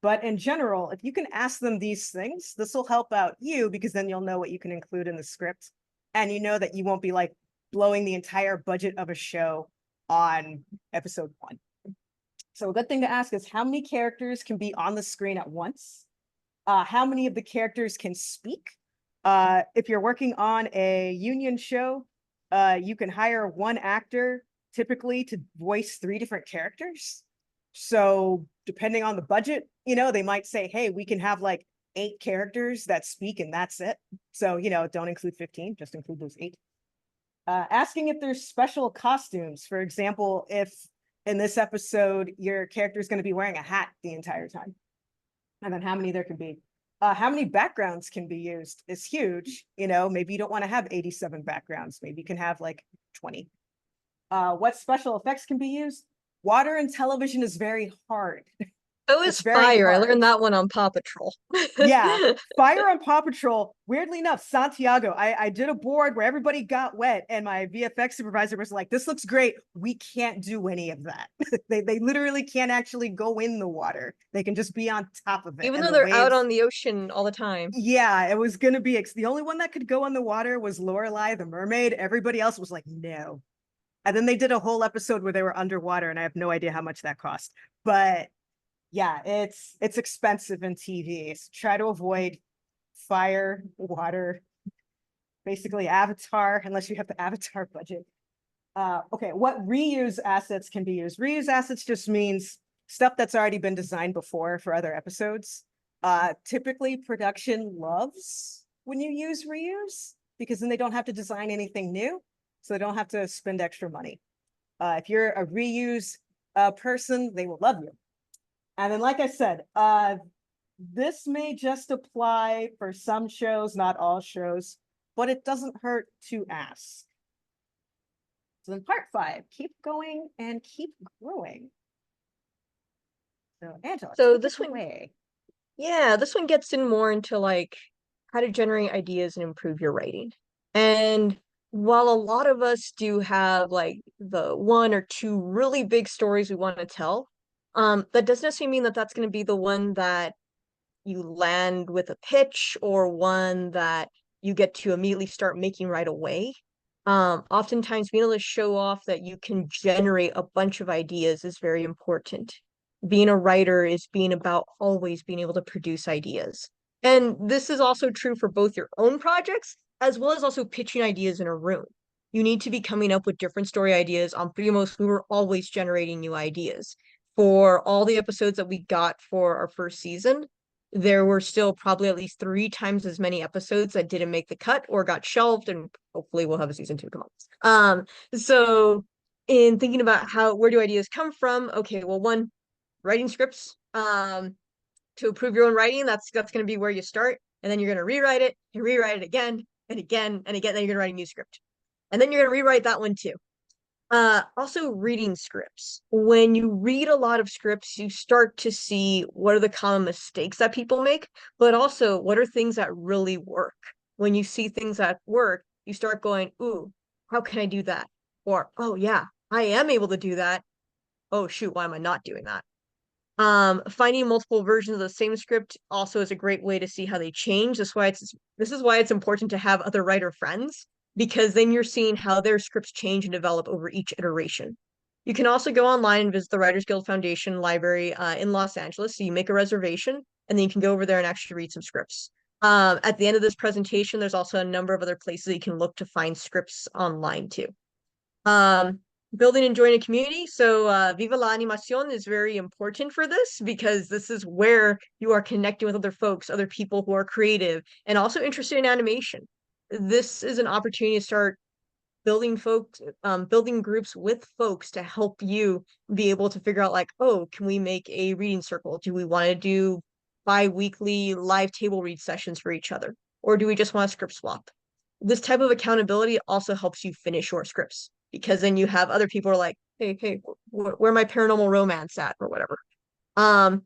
But in general, if you can ask them these things, this will help out you, because then you'll know what you can include in the script. And you know that you won't be like blowing the entire budget of a show on episode 1. So a good thing to ask is how many characters can be on the screen at once? How many of the characters can speak? If you're working on a union show, you can hire one actor typically to voice 3 different characters. So depending on the budget, they might say, hey, we can have like 8 characters that speak and that's it. So, don't include 15, just include those 8. Asking if there's special costumes. For example, if in this episode, your character is going to be wearing a hat the entire time. And then how many there can be. How many backgrounds can be used is huge. Maybe you don't want to have 87 backgrounds. Maybe you can have like 20. What special effects can be used? Water and television is very hard. So It's is very fire. I hard. learned that one on Paw Patrol. Yeah, fire on Paw Patrol. Weirdly enough, Santiago, I did a board where everybody got wet, and my VFX supervisor was like, "This looks great. We can't do any of that. They literally can't actually go in the water. They can just be on top of it." Even and though the they're out waves- on the ocean all the time. Yeah, it was gonna be the only one that could go on the water was Lorelai the mermaid. Everybody else was like, no. And then they did a whole episode where they were underwater, and I have no idea how much that cost. But yeah, it's expensive in TV. So try to avoid fire, water, basically Avatar, unless you have the Avatar budget. Okay, what reuse assets can be used? Reuse assets just means stuff that's already been designed before for other episodes. Typically, production loves when you use reuse because then they don't have to design anything new, so they don't have to spend extra money. If you're a reuse person, they will love you. And then, like I said, this may just apply for some shows, not all shows, but it doesn't hurt to ask. So then part 5, keep going and keep growing. So Angela, So take this it one- away. Yeah, this one gets in more into like how to generate ideas and improve your writing. And while a lot of us do have like the 1 or 2 really big stories we want to tell, that doesn't necessarily mean that that's going to be the one that you land with a pitch or one that you get to immediately start making right away. Oftentimes being able to show off that you can generate a bunch of ideas is very important. Being a writer is being about always being able to produce ideas. And this is also true for both your own projects as well as also pitching ideas in a room. You need to be coming up with different story ideas. On Primos, we were always generating new ideas. For all the episodes that we got for our first season, there were still probably at least 3 times as many episodes that didn't make the cut or got shelved, and hopefully we'll have a season 2 come up. So in thinking about where do ideas come from? Okay, well, 1, writing scripts. To improve your own writing, that's going to be where you start, and then you're going to rewrite it and rewrite it again and again and again. Then you're going to write a new script, and then you're going to rewrite that one too. Also reading scripts. When you read a lot of scripts, you start to see what are the common mistakes that people make, but also what are things that really work. When you see things that work, you start going, ooh, how can I do that? Or, oh yeah, I am able to do that. Oh shoot, why am I not doing that? Finding multiple versions of the same script also is a great way to see how they change. This is why it's important to have other writer friends, because then you're seeing how their scripts change and develop over each iteration. You can also go online and visit the Writers Guild Foundation library in Los Angeles. So you make a reservation and then you can go over there and actually read some scripts. At the end of this presentation, there's also a number of other places that you can look to find scripts online too. Building and joining a community. So Viva La Animación is very important for this because this is where you are connecting with other folks, other people who are creative and also interested in animation. This is an opportunity to start building groups with folks to help you be able to figure out like, oh, can we make a reading circle? Do we want to do bi-weekly live table read sessions for each other? Or do we just want to script swap? This type of accountability also helps you finish your scripts, because then you have other people who are like, hey, where my paranormal romance at or whatever. And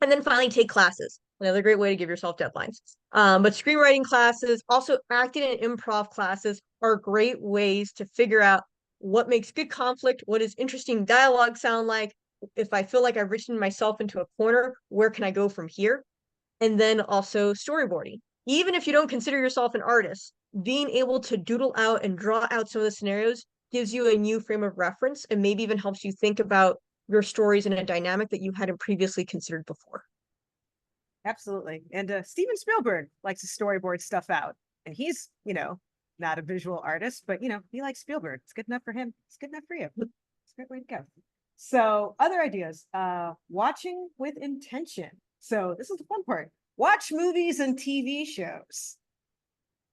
then finally take classes. Another great way to give yourself deadlines. But screenwriting classes, also acting and improv classes are great ways to figure out what makes good conflict, what does interesting dialogue sound like. If I feel like I've written myself into a corner, where can I go from here? And then also storyboarding. Even if you don't consider yourself an artist, being able to doodle out and draw out some of the scenarios gives you a new frame of reference and maybe even helps you think about your stories in a dynamic that you hadn't previously considered before. Absolutely. And Steven Spielberg likes to storyboard stuff out. And he's, not a visual artist, but, he likes Spielberg. It's good enough for him. It's good enough for you. It's a great way to go. So other ideas, watching with intention. So this is the fun part. Watch movies and TV shows.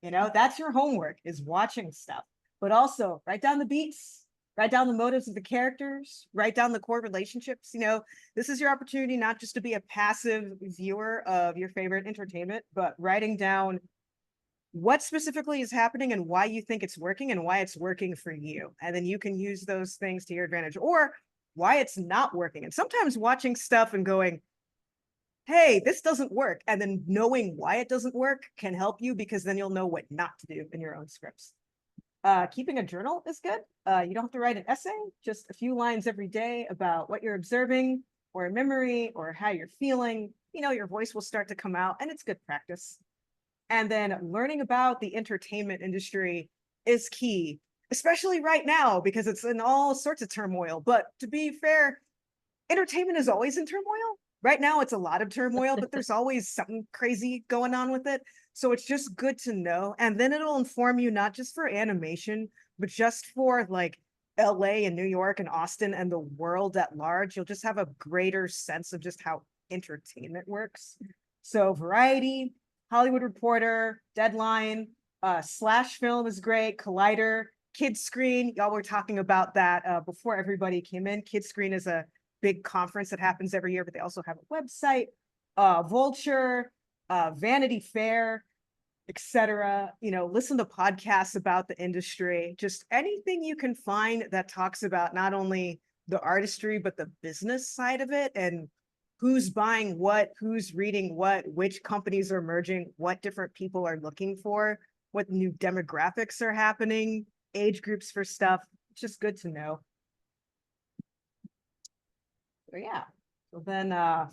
That's your homework, is watching stuff. But also write down the beats, write down the motives of the characters, write down the core relationships. This is your opportunity not just to be a passive viewer of your favorite entertainment, but writing down what specifically is happening and why you think it's working and why it's working for you. And then you can use those things to your advantage, or why it's not working. And sometimes watching stuff and going, hey, this doesn't work, and then knowing why it doesn't work can help you, because then you'll know what not to do in your own scripts. Keeping a journal is good. You don't have to write an essay, just a few lines every day about what you're observing or a memory or how you're feeling. Your voice will start to come out, and it's good practice. And then learning about the entertainment industry is key, especially right now, because it's in all sorts of turmoil. But to be fair, entertainment is always in turmoil. Right now, it's a lot of turmoil, but there's always something crazy going on with it. So it's just good to know. And then it'll inform you not just for animation, but just for like LA and New York and Austin and the world at large. You'll just have a greater sense of just how entertainment works. So Variety, Hollywood Reporter, Deadline, Slash Film is great, Collider, Kids Screen. Y'all were talking about that before everybody came in. Kids Screen is a big conference that happens every year, but they also have a website. Vulture, Vanity Fair, etc. Listen to podcasts about the industry, just anything you can find that talks about not only the artistry, but the business side of it, and who's buying what, who's reading what, which companies are merging, what different people are looking for, what new demographics are happening, age groups for stuff. It's just good to know. So yeah. So then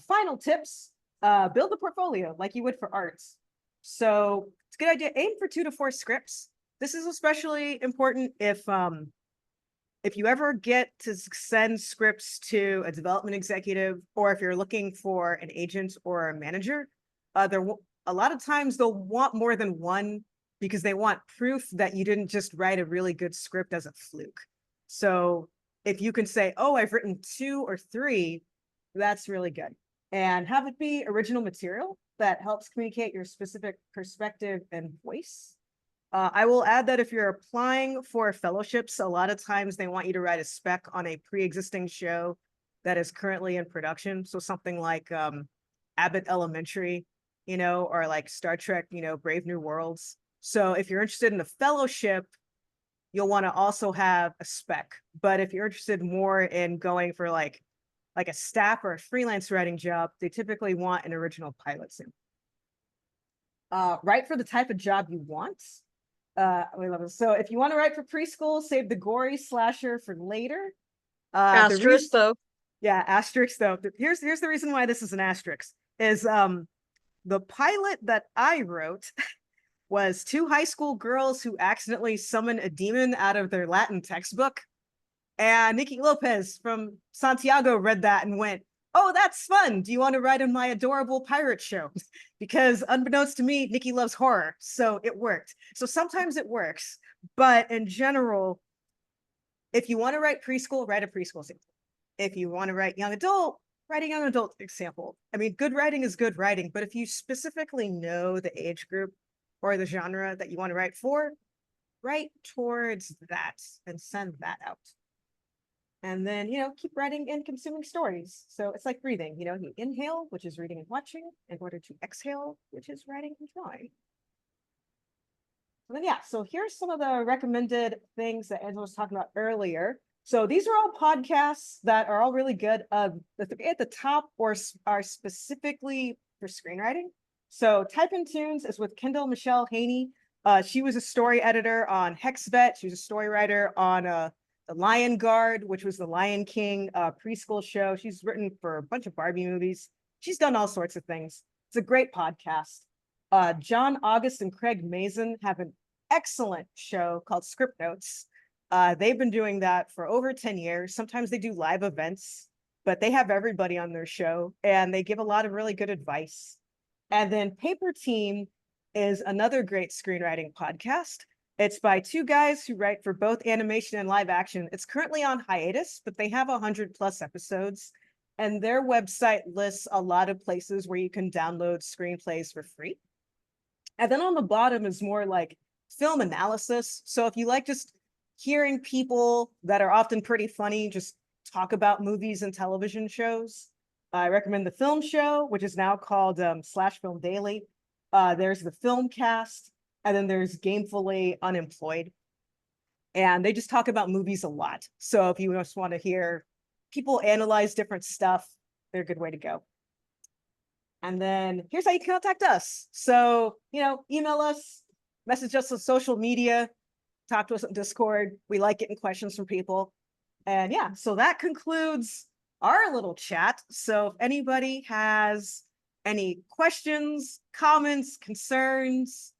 final tips, build a portfolio like you would for arts. So it's a good idea, aim for 2 to 4 scripts. This is especially important if you ever get to send scripts to a development executive, or if you're looking for an agent or a manager, a lot of times they'll want more than one, because they want proof that you didn't just write a really good script as a fluke. So if you can say, oh, I've written 2 or 3, that's really good. And have it be original material that helps communicate your specific perspective and voice. I will add that if you're applying for fellowships, a lot of times they want you to write a spec on a pre-existing show that is currently in production. So something like Abbott Elementary, or like Star Trek, Brave New Worlds. So if you're interested in a fellowship, you'll want to also have a spec. But if you're interested more in going for like a staff or a freelance writing job, they typically want an original pilot soon. Write for the type of job you want. We love it. So if you want to write for preschool, save the gory slasher for later. Asterisk though. Yeah, asterisk though. Here's the reason why this is an asterisk, is the pilot that I wrote was 2 high school girls who accidentally summoned a demon out of their Latin textbook. And Nikki Lopez from Santiago read that and went, oh, that's fun. Do you want to write in my adorable pirate show? Because unbeknownst to me, Nikki loves horror. So it worked. So sometimes it works. But in general, if you want to write preschool, write a preschool sample. If you want to write young adult, write a young adult example. I mean, good writing is good writing. But if you specifically know the age group or the genre that you want to write for, write towards that and send that out. And then, keep writing and consuming stories. So it's like breathing, you inhale, which is reading and watching, in order to exhale, which is writing and drawing. And then, yeah, so here's some of the recommended things that Angela was talking about earlier. So these are all podcasts that are all really good. The 3 at the top are specifically for screenwriting. So Type in Tunes is with Kendall Michelle Haney. She was a story editor on Hexbet. She was a story writer on The Lion Guard, which was the Lion King preschool show. She's written for a bunch of Barbie movies. She's done all sorts of things. It's a great podcast. John August and Craig Mazin have an excellent show called Script Notes. They've been doing that for over 10 years. Sometimes they do live events. but they have everybody on their show and they give a lot of really good advice. And then Paper Team is another great screenwriting podcast. It's by two guys who write for both animation and live action. It's currently on hiatus, but they have 100+ episodes. And their website lists a lot of places where you can download screenplays for free. And then on the bottom is more like film analysis. So if you like just hearing people that are often pretty funny just talk about movies and television shows, I recommend the Film Show, which is now called Slash Film Daily. There's the Film Cast, and then there's Gamefully Unemployed. And they just talk about movies a lot. So if you just want to hear people analyze different stuff, they're a good way to go. And then here's how you contact us. So, email us, message us on social media, talk to us on Discord. We like getting questions from people. And yeah, so that concludes our little chat. So if anybody has any questions, comments, concerns,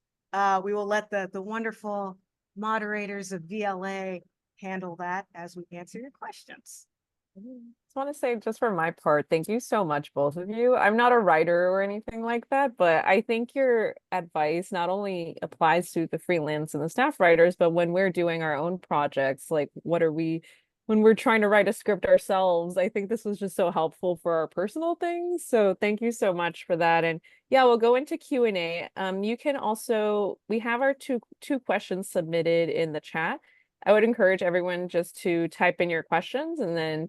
we will let the wonderful moderators of VLA handle that as we answer your questions. I just want to say, just for my part, thank you so much, both of you. I'm not a writer or anything like that, but I think your advice not only applies to the freelance and the staff writers, but when we're doing our own projects, like when we're trying to write a script ourselves, I think this was just so helpful for our personal things. So thank you so much for that. And yeah, we'll go into Q&A. You can also, we have our two questions submitted in the chat. I would encourage everyone just to type in your questions, and then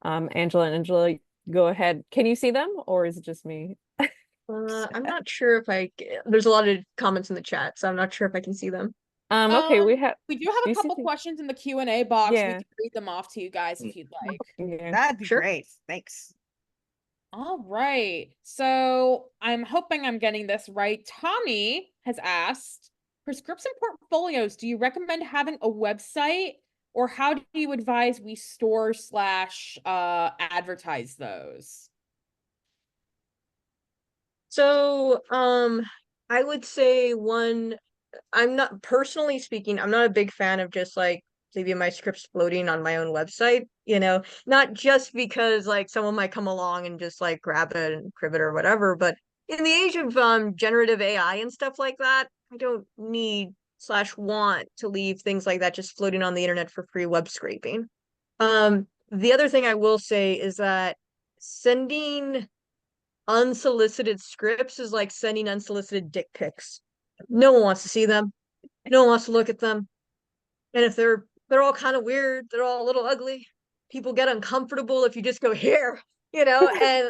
Angela, go ahead. Can you see them, or is it just me? I'm not sure if there's a lot of comments in the chat, so I'm not sure if I can see them. Okay, we do have a couple questions in the Q&A box. We can read them off to you guys if you'd like. Yeah. That'd be great. Thanks. All right. So I'm hoping I'm getting this right. Tommy has asked, for scripts and portfolios, do you recommend having a website, or how do you advise we store / advertise those? So, I would say I'm not, personally speaking, I'm not a big fan of just like leaving my scripts floating on my own website, not just because like someone might come along and just like grab it and crib it or whatever, but in the age of generative AI and stuff like that, I don't need / want to leave things like that just floating on the internet for free web scraping. The other thing I will say is that sending unsolicited scripts is like sending unsolicited dick pics. No one wants to see them. No one wants to look at them. And if they're all kind of weird, they're all a little ugly. People get uncomfortable if you just go here, and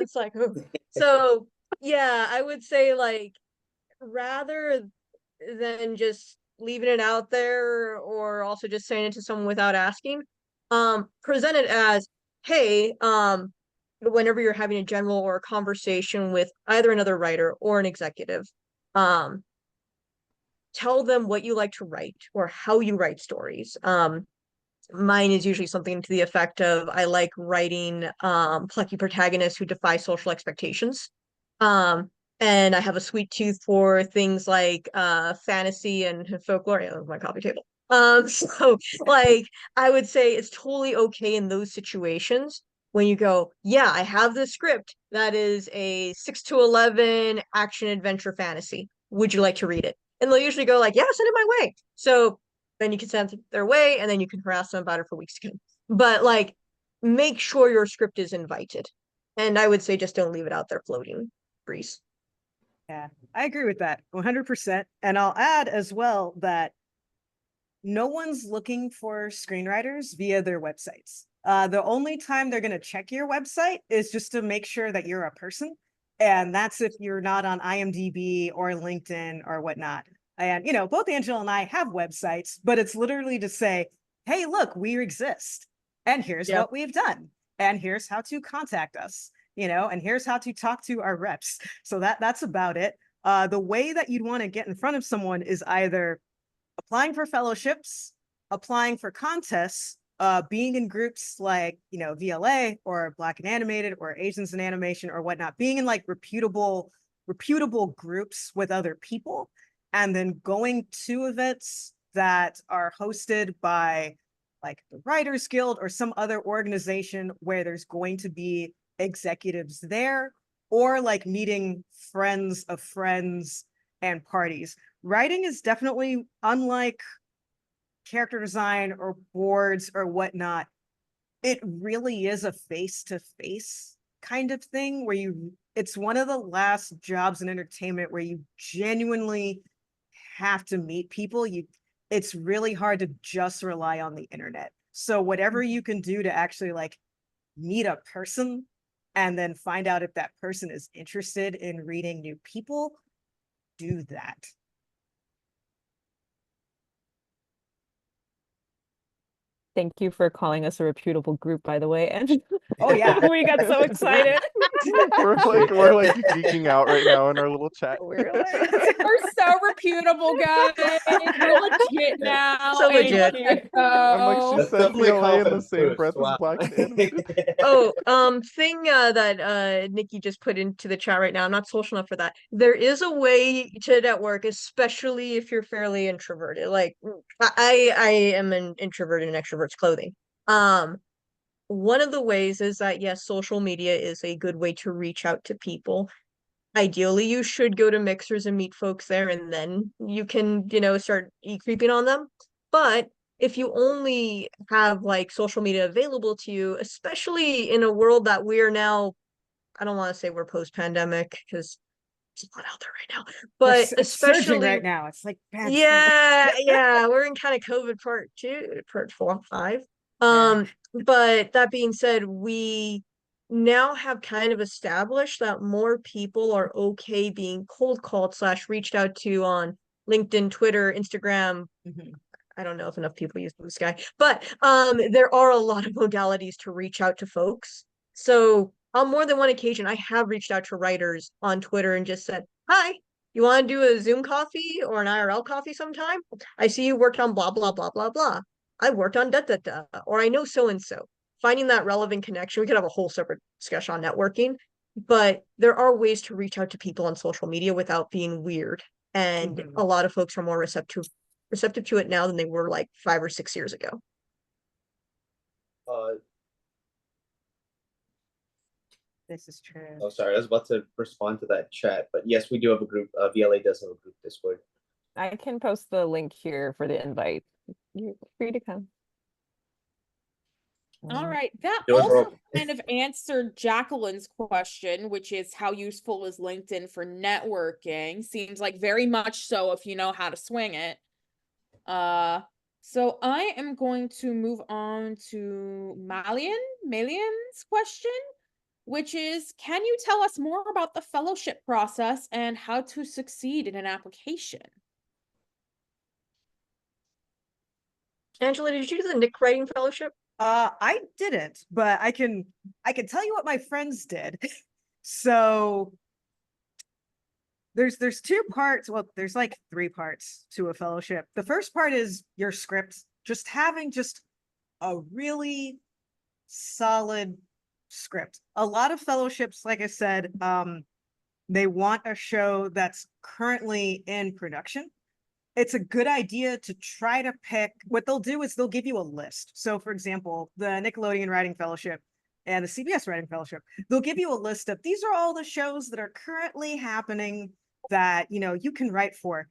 it's like, oh. So yeah, I would say like rather than just leaving it out there or also just saying it to someone without asking, present it as, hey, whenever you're having a general or a conversation with either another writer or an executive, tell them what you like to write or how you write stories. Mine is usually something to the effect of, I like writing plucky protagonists who defy social expectations. And I have a sweet tooth for things like fantasy and folklore. Yeah, my coffee table. So like I would say it's totally okay in those situations when you go, yeah, I have this script that is a 6 to 11 action adventure fantasy. Would you like to read it? And they'll usually go like, yeah, send it my way. So then you can send it their way, and then you can harass them about it for weeks to come. But like, make sure your script is invited. And I would say just don't leave it out there floating, Breeze. Yeah, I agree with that 100%. And I'll add as well that no one's looking for screenwriters via their websites. The only time they're going to check your website is just to make sure that you're a person. And that's if you're not on IMDb or LinkedIn or whatnot. And, both Angela and I have websites, but it's literally to say, hey, look, we exist. And here's what we've done. And here's how to contact us, and here's how to talk to our reps. So that's about it. The way that you'd want to get in front of someone is either applying for fellowships, applying for contests, being in groups like, VLA or Black and Animated or Asians in Animation or whatnot, being in like reputable groups with other people, and then going to events that are hosted by like the Writers Guild or some other organization where there's going to be executives there, or like meeting friends of friends and parties. Writing is definitely, unlike character design or boards or whatnot, it really is a face-to-face kind of thing where it's one of the last jobs in entertainment where you genuinely have to meet people. It's really hard to just rely on the internet. So whatever you can do to actually like meet a person and then find out if that person is interested in reading new people, do that. Thank you for calling us a reputable group, by the way. And Oh yeah. we got so excited. we're like geeking out right now in our little chat. We're like, We're so reputable, guys. We're legit now. So legit. I'm like, she That's said definitely a VLA in the confidence same boost. breath as Wow. Black and animated. Oh, thing that Nikki just put into the chat right now. I'm not social enough for that. There is a way to network, especially if you're fairly introverted. Like I am an introvert in an extrovert's clothing. One of the ways is that yes, social media is a good way to reach out to people. Ideally, you should go to mixers and meet folks there, and then you can, start creeping on them. But if you only have like social media available to you, especially in a world that we're now, I don't want to say we're post-pandemic because it's not out there right now, but It's surging especially right now. It's like bad. yeah, we're in kind of COVID part 2, part 4, 5. But that being said, we now have kind of established that more people are okay being cold called / reached out to on LinkedIn, Twitter, Instagram. I don't know if enough people use Blue Sky, but there are a lot of modalities to reach out to folks. So on more than one occasion, I have reached out to writers on Twitter and just said, "Hi, you want to do a Zoom coffee or an IRL coffee sometime? I see you worked on blah blah blah blah blah. I worked on da da da, or I know so and so." Finding that relevant connection. We could have a whole separate discussion on networking, but there are ways to reach out to people on social media without being weird. And a lot of folks are more receptive to it now than they were like 5 or 6 years ago. This is true. Oh, sorry, I was about to respond to that chat, but yes, we do have a group. VLA does have a group Discord. I can post the link here for the invite. You're free to come. All right. That Doors are also open. kind of answered Jacqueline's question, which is how useful is LinkedIn for networking? Seems like very much so if you know how to swing it. So I am going to move on to Malian's question, which is, can you tell us more about the fellowship process and how to succeed in an application? Angela, did you do the Nick Writing Fellowship? I didn't, but I can tell you what my friends did. So there's 2 parts. Well, there's like 3 parts to a fellowship. The first part is your script, just having just a really solid script. A lot of fellowships, like I said, they want a show that's currently in production. It's a good idea to try to pick. What they'll do is they'll give you a list. So for example, the Nickelodeon Writing Fellowship and the CBS Writing Fellowship, they'll give you a list of, these are all the shows that are currently happening that, you can write for.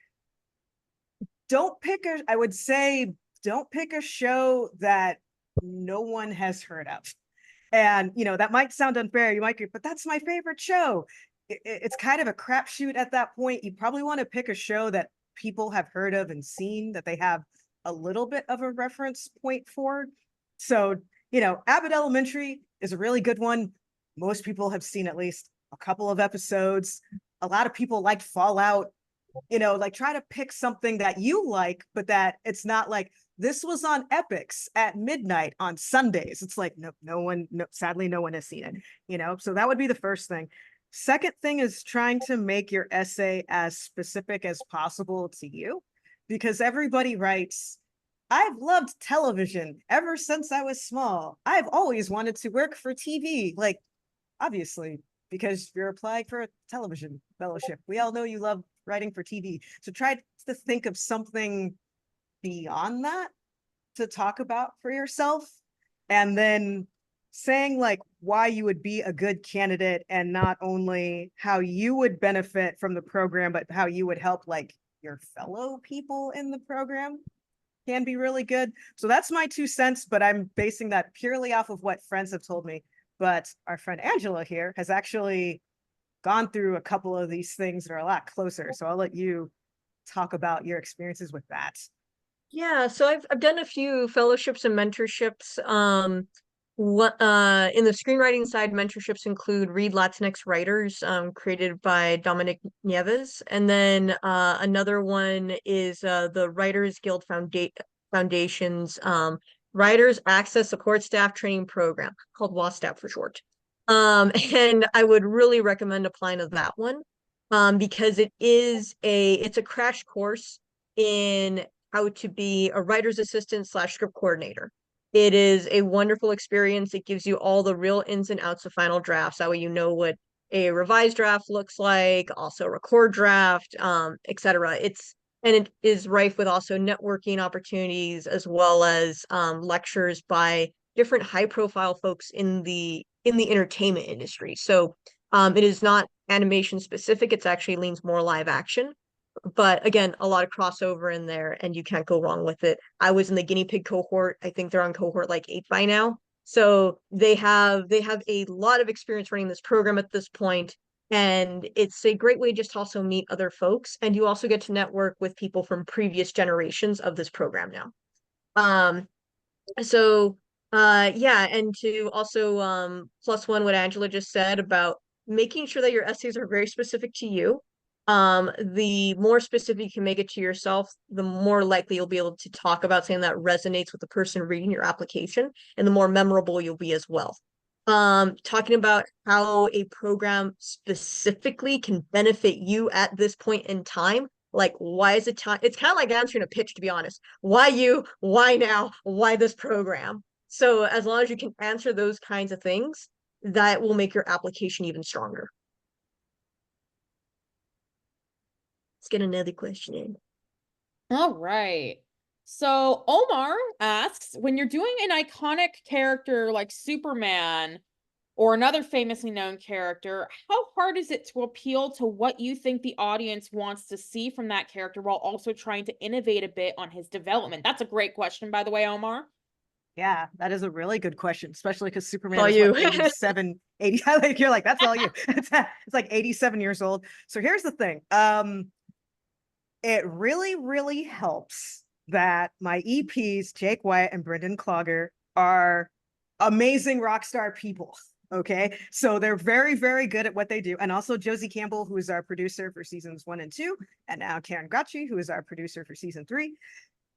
I would say, don't pick a show that no one has heard of. And, that might sound unfair. You might go, but that's my favorite show. It's kind of a crapshoot at that point. You probably want to pick a show that people have heard of and seen, that they have a little bit of a reference point for. So, Abbott Elementary is a really good one. Most people have seen at least a couple of episodes. A lot of people like Fallout. Like try to pick something that you like, but that it's not like, this was on Epix at midnight on Sundays. It's like, sadly, no one has seen it, so that would be the first thing. Second thing is trying to make your essay as specific as possible to you, because everybody writes, I've loved television ever since I was small. I've always wanted to work for TV. Like, obviously, because you're applying for a television fellowship. We all know you love writing for TV. So try to think of something beyond that. to talk about for yourself, and then saying like why you would be a good candidate, and not only how you would benefit from the program, but how you would help like your fellow people in the program can be really good. So that's my 2 cents, but I'm basing that purely off of what friends have told me. But our friend Angela here has actually gone through a couple of these things that are a lot closer. So I'll let you talk about your experiences with that. Yeah, so I've done a few fellowships and mentorships. What in the screenwriting side, mentorships include Read Latinx Writers, created by Dominic Nieves, and then another one is the Writers Guild Foundation's Writers Access Support Staff Training Program, called WASTAP for short. And I would really recommend applying to that one, because it's a crash course in how to be a writer's assistant / script coordinator. It is a wonderful experience. It gives you all the real ins and outs of final drafts. That way you know what a revised draft looks like, also record draft, etc. It is rife with also networking opportunities, as well as lectures by different high profile folks in the entertainment industry. So it is not animation specific. It's actually leans more live action. But again, a lot of crossover in there, and you can't go wrong with it. I was in the guinea pig cohort. I think they're on cohort like 8 by now. So they have a lot of experience running this program at this point, and it's a great way just to also meet other folks, and you also get to network with people from previous generations of this program now. So yeah, and to also plus one what Angela just said about making sure that your essays are very specific to you. The more specific you can make it to yourself, the more likely you'll be able to talk about something that resonates with the person reading your application, and the more memorable you'll be as well. Talking about how a program specifically can benefit you at this point in time. Like, why is it time? It's kind of like answering a pitch, to be honest. Why you? Why now? Why this program? So as long as you can answer those kinds of things, that will make your application even stronger. Let's get another question in. All right. So Omar asks, when you're doing an iconic character like Superman or another famously known character, how hard is it to appeal to what you think the audience wants to see from that character while also trying to innovate a bit on his development? That's a great question, by the way, Omar. Yeah, that is a really good question, especially because Superman All is you. what, 87, 80, like you're like, that's all you. It's like 87 years old. So here's the thing. It really, really helps that my EPs, Jake White and Brendan Clogger, are amazing rock star people. Okay. So they're very, very good at what they do. And also Josie Campbell, who is our producer for seasons 1 and 2, and now Karen Gacci, who is our producer for season 3.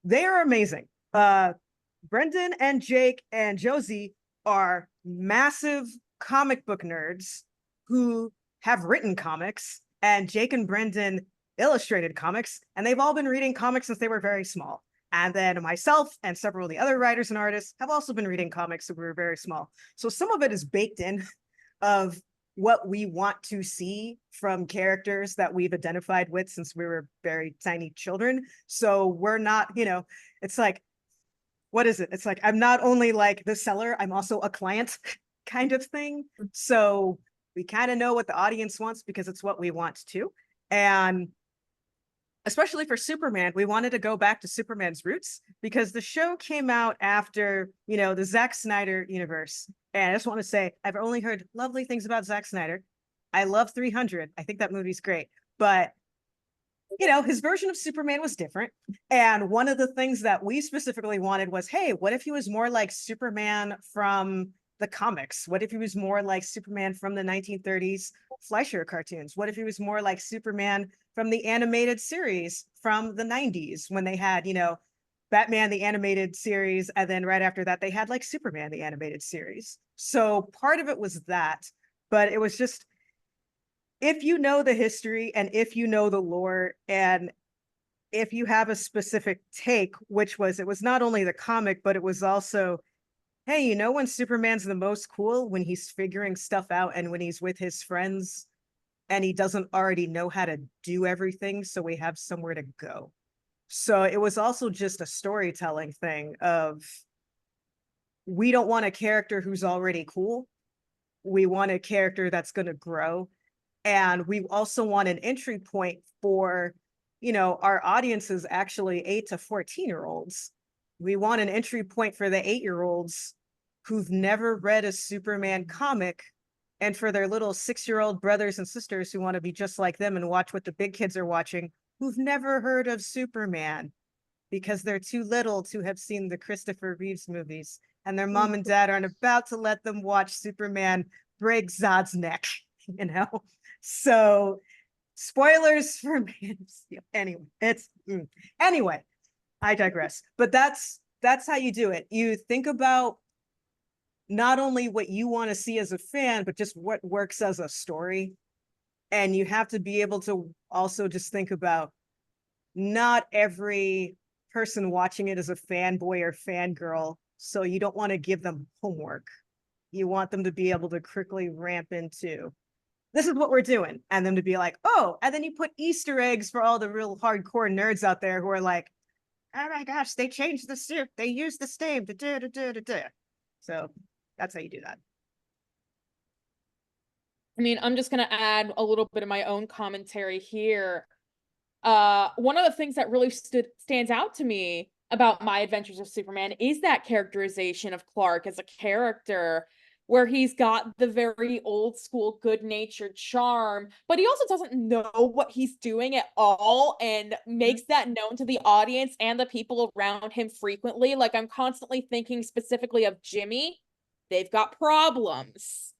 They are amazing. Brendan and Jake and Josie are massive comic book nerds who have written comics, and Jake and Brendan illustrated comics, and they've all been reading comics since they were very small. And then myself and several of the other writers and artists have also been reading comics since we were very small. So some of it is baked in of what we want to see from characters that we've identified with since we were very tiny children. So we're not, it's like, what is it? It's like, I'm not only like the seller, I'm also a client kind of thing. So we kind of know what the audience wants because it's what we want too. And especially for Superman, we wanted to go back to Superman's roots because the show came out after, the Zack Snyder universe. And I just want to say, I've only heard lovely things about Zack Snyder. I love 300. I think that movie's great. But his version of Superman was different. And one of the things that we specifically wanted was, hey, what if he was more like Superman from the comics? What if he was more like Superman from the 1930s Fleischer cartoons? What if he was more like Superman from the animated series from the 90s when they had, Batman, the animated series. And then right after that, they had like Superman, the animated series. So part of it was that, but it was just, if you know the history and if you know the lore and if you have a specific take, which was, it was not only the comic, but it was also, hey, when Superman's the most cool? When he's figuring stuff out and when he's with his friends and he doesn't already know how to do everything, so we have somewhere to go. So it was also just a storytelling thing of, we don't want a character who's already cool. We want a character that's going to grow. And we also want an entry point for, our audience is actually 8 to 14-year-olds. We want an entry point for the 8-year-olds who've never read a Superman comic, and for their little 6-year-old brothers and sisters who want to be just like them and watch what the big kids are watching, who've never heard of Superman because they're too little to have seen the Christopher Reeves movies, and their mom and dad aren't about to let them watch Superman break Zod's neck, So, spoilers for Man of Steel. Anyway, I digress. But that's how you do it. You think about not only what you want to see as a fan, but just what works as a story. And you have to be able to also just think about, not every person watching it is a fanboy or fangirl, so you don't want to give them homework. You want them to be able to quickly ramp into, this is what we're doing, and them to be like, oh, and then you put Easter eggs for all the real hardcore nerds out there who are like, oh my gosh, they changed the suit, they used the name, so that's how you do that. I mean, I'm just going to add a little bit of my own commentary here. One of the things that really stands out to me about My Adventures of Superman is that characterization of Clark as a character, where he's got the very old school good-natured charm, but he also doesn't know what he's doing at all, and makes that known to the audience and the people around him frequently. Like, I'm constantly thinking specifically of Jimmy. They've got problems.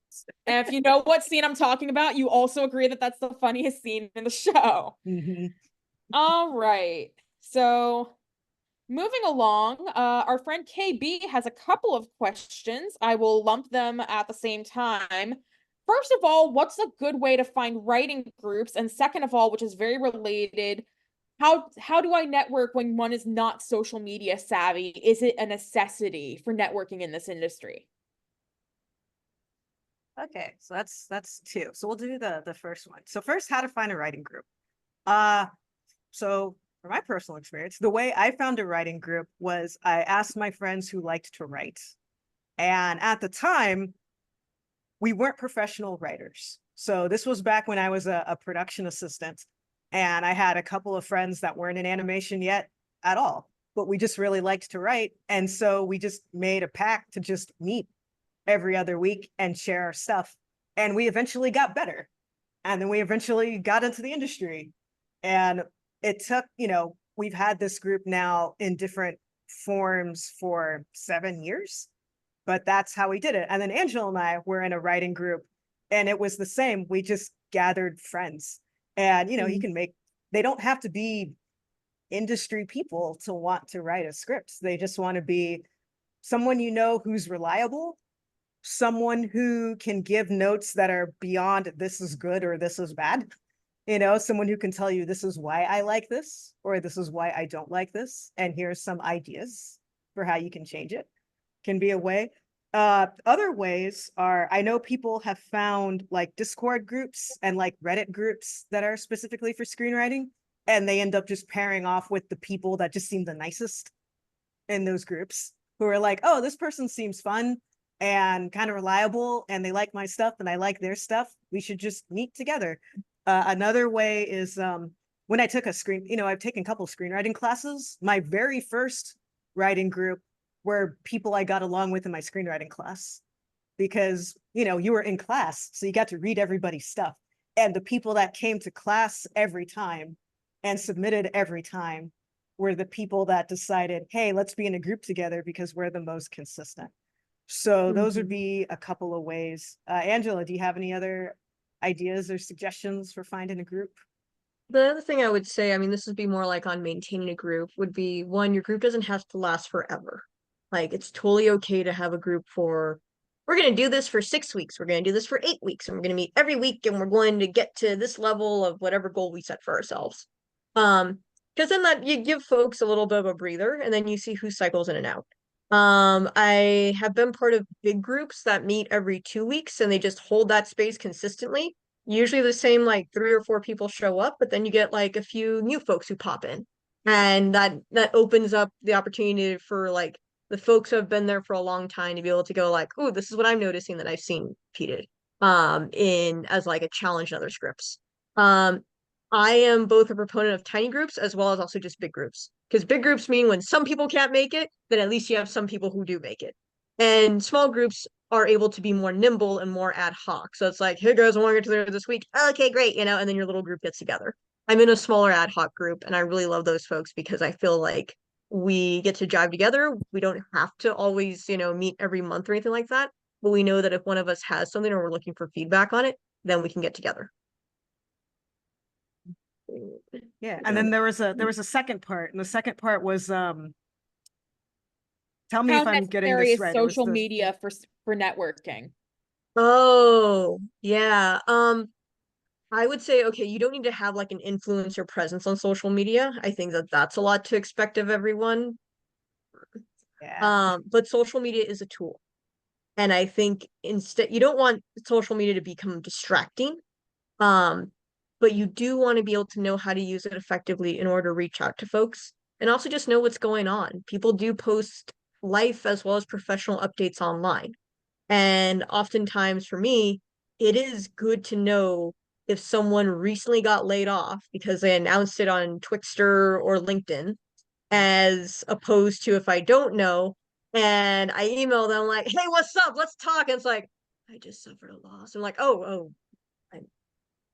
And if you know what scene I'm talking about, you also agree that that's the funniest scene in the show. All right. So moving along, our friend KB has a couple of questions. I will lump them at the same time. First of all, what's a good way to find writing groups? And second of all, which is very related, how do I network when one is not social media savvy? Is it a necessity for networking in this industry? Okay, so that's two. So we'll do the first one. So first, how to find a writing group. So for my personal experience, the way I found a writing group was I asked my friends who liked to write. And at the time, we weren't professional writers. So this was back when I was a production assistant, and I had a couple of friends that weren't in animation yet at all, but we just really liked to write. And so we just made a pact to just meet every other week and share our stuff. And we eventually got better. And then we eventually got into the industry. And it took, we've had this group now in different forms for 7 years, but that's how we did it. And then Angela and I were in a writing group, and it was the same. We just gathered friends, and, you can they don't have to be industry people to want to write a script. They just want to be someone, who's reliable, someone who can give notes that are beyond this is good or this is bad. Someone who can tell you this is why I like this, or this is why I don't like this, and here's some ideas for how you can change it. Can be a way. Other ways are, I know people have found like Discord groups and like Reddit groups that are specifically for screenwriting, and they end up just pairing off with the people that just seem the nicest in those groups, who are like, oh, this person seems fun and kind of reliable, and they like my stuff and I like their stuff. We should just meet together. Another way is when I took I've taken a couple of screenwriting classes. My very first writing group were people I got along with in my screenwriting class, because, you were in class, so you got to read everybody's stuff. And the people that came to class every time and submitted every time were the people that decided, hey, let's be in a group together because we're the most consistent. So those would be a couple of ways. Angela, do you have any other ideas or suggestions for finding a group? The other thing I would say, I mean, this would be more like on maintaining a group, would be one, your group doesn't have to last forever. Like, it's totally okay to have a group for, we're going to do this for 6 weeks, we're going to do this for 8 weeks, and we're going to meet every week, and we're going to get to this level of whatever goal we set for ourselves. Because then that you give folks a little bit of a breather, and then you see who cycles in and out. I have been part of big groups that meet every 2 weeks, and they just hold that space consistently. Usually the same like 3 or 4 people show up, but then you get like a few new folks who pop in. And that opens up the opportunity for like the folks who have been there for a long time to be able to go like, oh, this is what I'm noticing that I've seen repeated in as like a challenge in other scripts. I am both a proponent of tiny groups as well as also just big groups. Because big groups mean when some people can't make it, then at least you have some people who do make it. And small groups are able to be more nimble and more ad hoc. So it's like, hey guys, I want to get together this week. Okay, great, you know, and then your little group gets together. I'm in a smaller ad hoc group, and I really love those folks because I feel like we get to jive together. We don't have to always, you know, meet every month or anything like that. But we know that if one of us has something or we're looking for feedback on it, then we can get together. Yeah, and then there was a second part, and the second part was tell me How if I'm getting necessary this is right. It was social the media for networking? Oh, yeah. I would say, okay, you don't need to have like an influencer presence on social media. I think that that's a lot to expect of everyone. yeah. But social media is a tool. And I think instead, you don't want social media to become distracting. Um, but you do want to be able to know how to use it effectively in order to reach out to folks and also just know what's going on. People do post life as well as professional updates online. And oftentimes for me, it is good to know if someone recently got laid off because they announced it on Twixter or LinkedIn, as opposed to if I don't know and I email them like, hey, what's up? Let's talk. And it's like, I just suffered a loss. I'm like, oh, I'm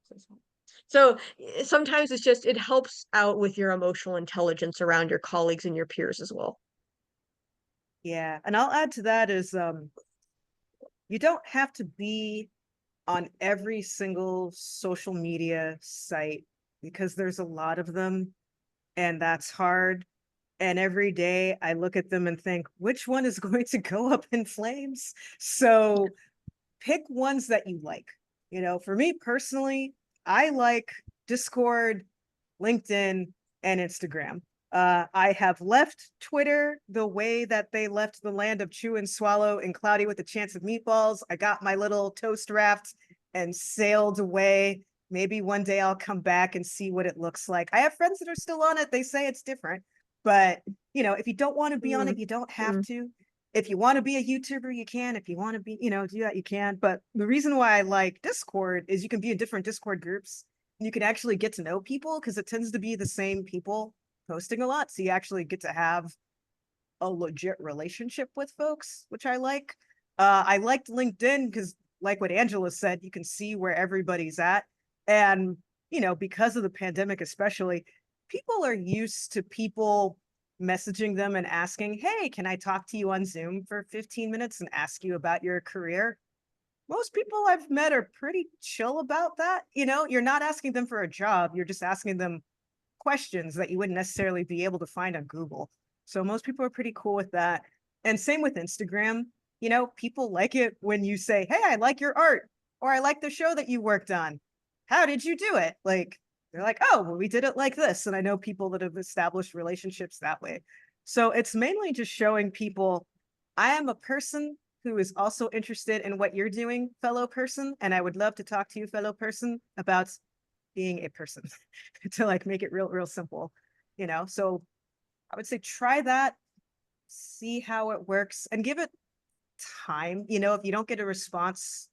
so sorry. So sometimes it's just, it helps out with your emotional intelligence around your colleagues and your peers as well. Yeah, and I'll add to that is you don't have to be on every single social media site because there's a lot of them and that's hard. And every day I look at them and think, which one is going to go up in flames? So pick ones that you like. You know, for me personally, I like Discord, LinkedIn, and Instagram. I have left Twitter the way that they left the land of chew and swallow and cloudy with a chance of meatballs. I got my little toast raft and sailed away. Maybe one day I'll come back and see what it looks like. I have friends that are still on it. They say it's different, but you know, if you don't want to be on it, you don't have to. If you want to be a YouTuber, you can. If you want to be, you know, do that, you can. But the reason why I like Discord is you can be in different Discord groups. You can actually get to know people because it tends to be the same people posting a lot. So you actually get to have a legit relationship with folks, which I like. I liked LinkedIn because, like what Angela said, you can see where everybody's at. And, you know, because of the pandemic, especially, people are used to people messaging them and asking, hey, can I talk to you on Zoom for 15 minutes and ask you about your career? Most people I've met are pretty chill about that. You know, you're not asking them for a job, you're just asking them questions that you wouldn't necessarily be able to find on Google. So most people are pretty cool with that. And same with Instagram. You know, people like it when you say, hey, I like your art, or I like the show that you worked on. How did you do it? Like, they're like, oh, well, we did it like this. And I know people that have established relationships that way. So it's mainly just showing people I am a person who is also interested in what you're doing, fellow person. And I would love to talk to you, fellow person, about being a person to like make it real simple, you know? So I would say try that, see how it works and give it time. You know, if you don't get a response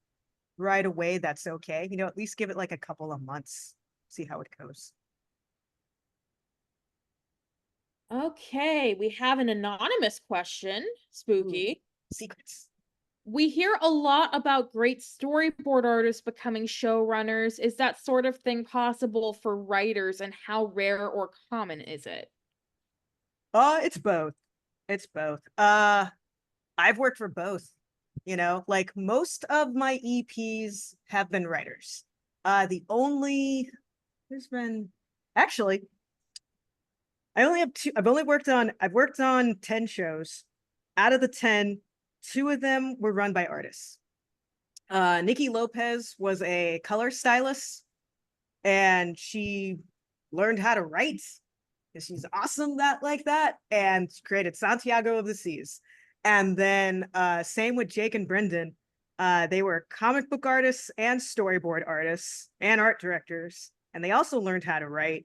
right away, that's okay. You know, at least give it like a couple of months, see how it goes. Okay, we have an anonymous question, Spooky. Secrets. We hear a lot about great storyboard artists becoming showrunners. Is that sort of thing possible for writers, and how rare or common is it? It's both. It's both. I've worked for both. You know, like most of my EPs have been writers. The only there's been actually I only have two. I've worked on 10 shows. Out of the 10, two of them were run by artists. Nikki Lopez was a color stylist and she learned how to write because she's awesome that like that and created Santiago of the Seas. And then same with Jake and Brendan. They were comic book artists and storyboard artists and art directors. And they also learned how to write.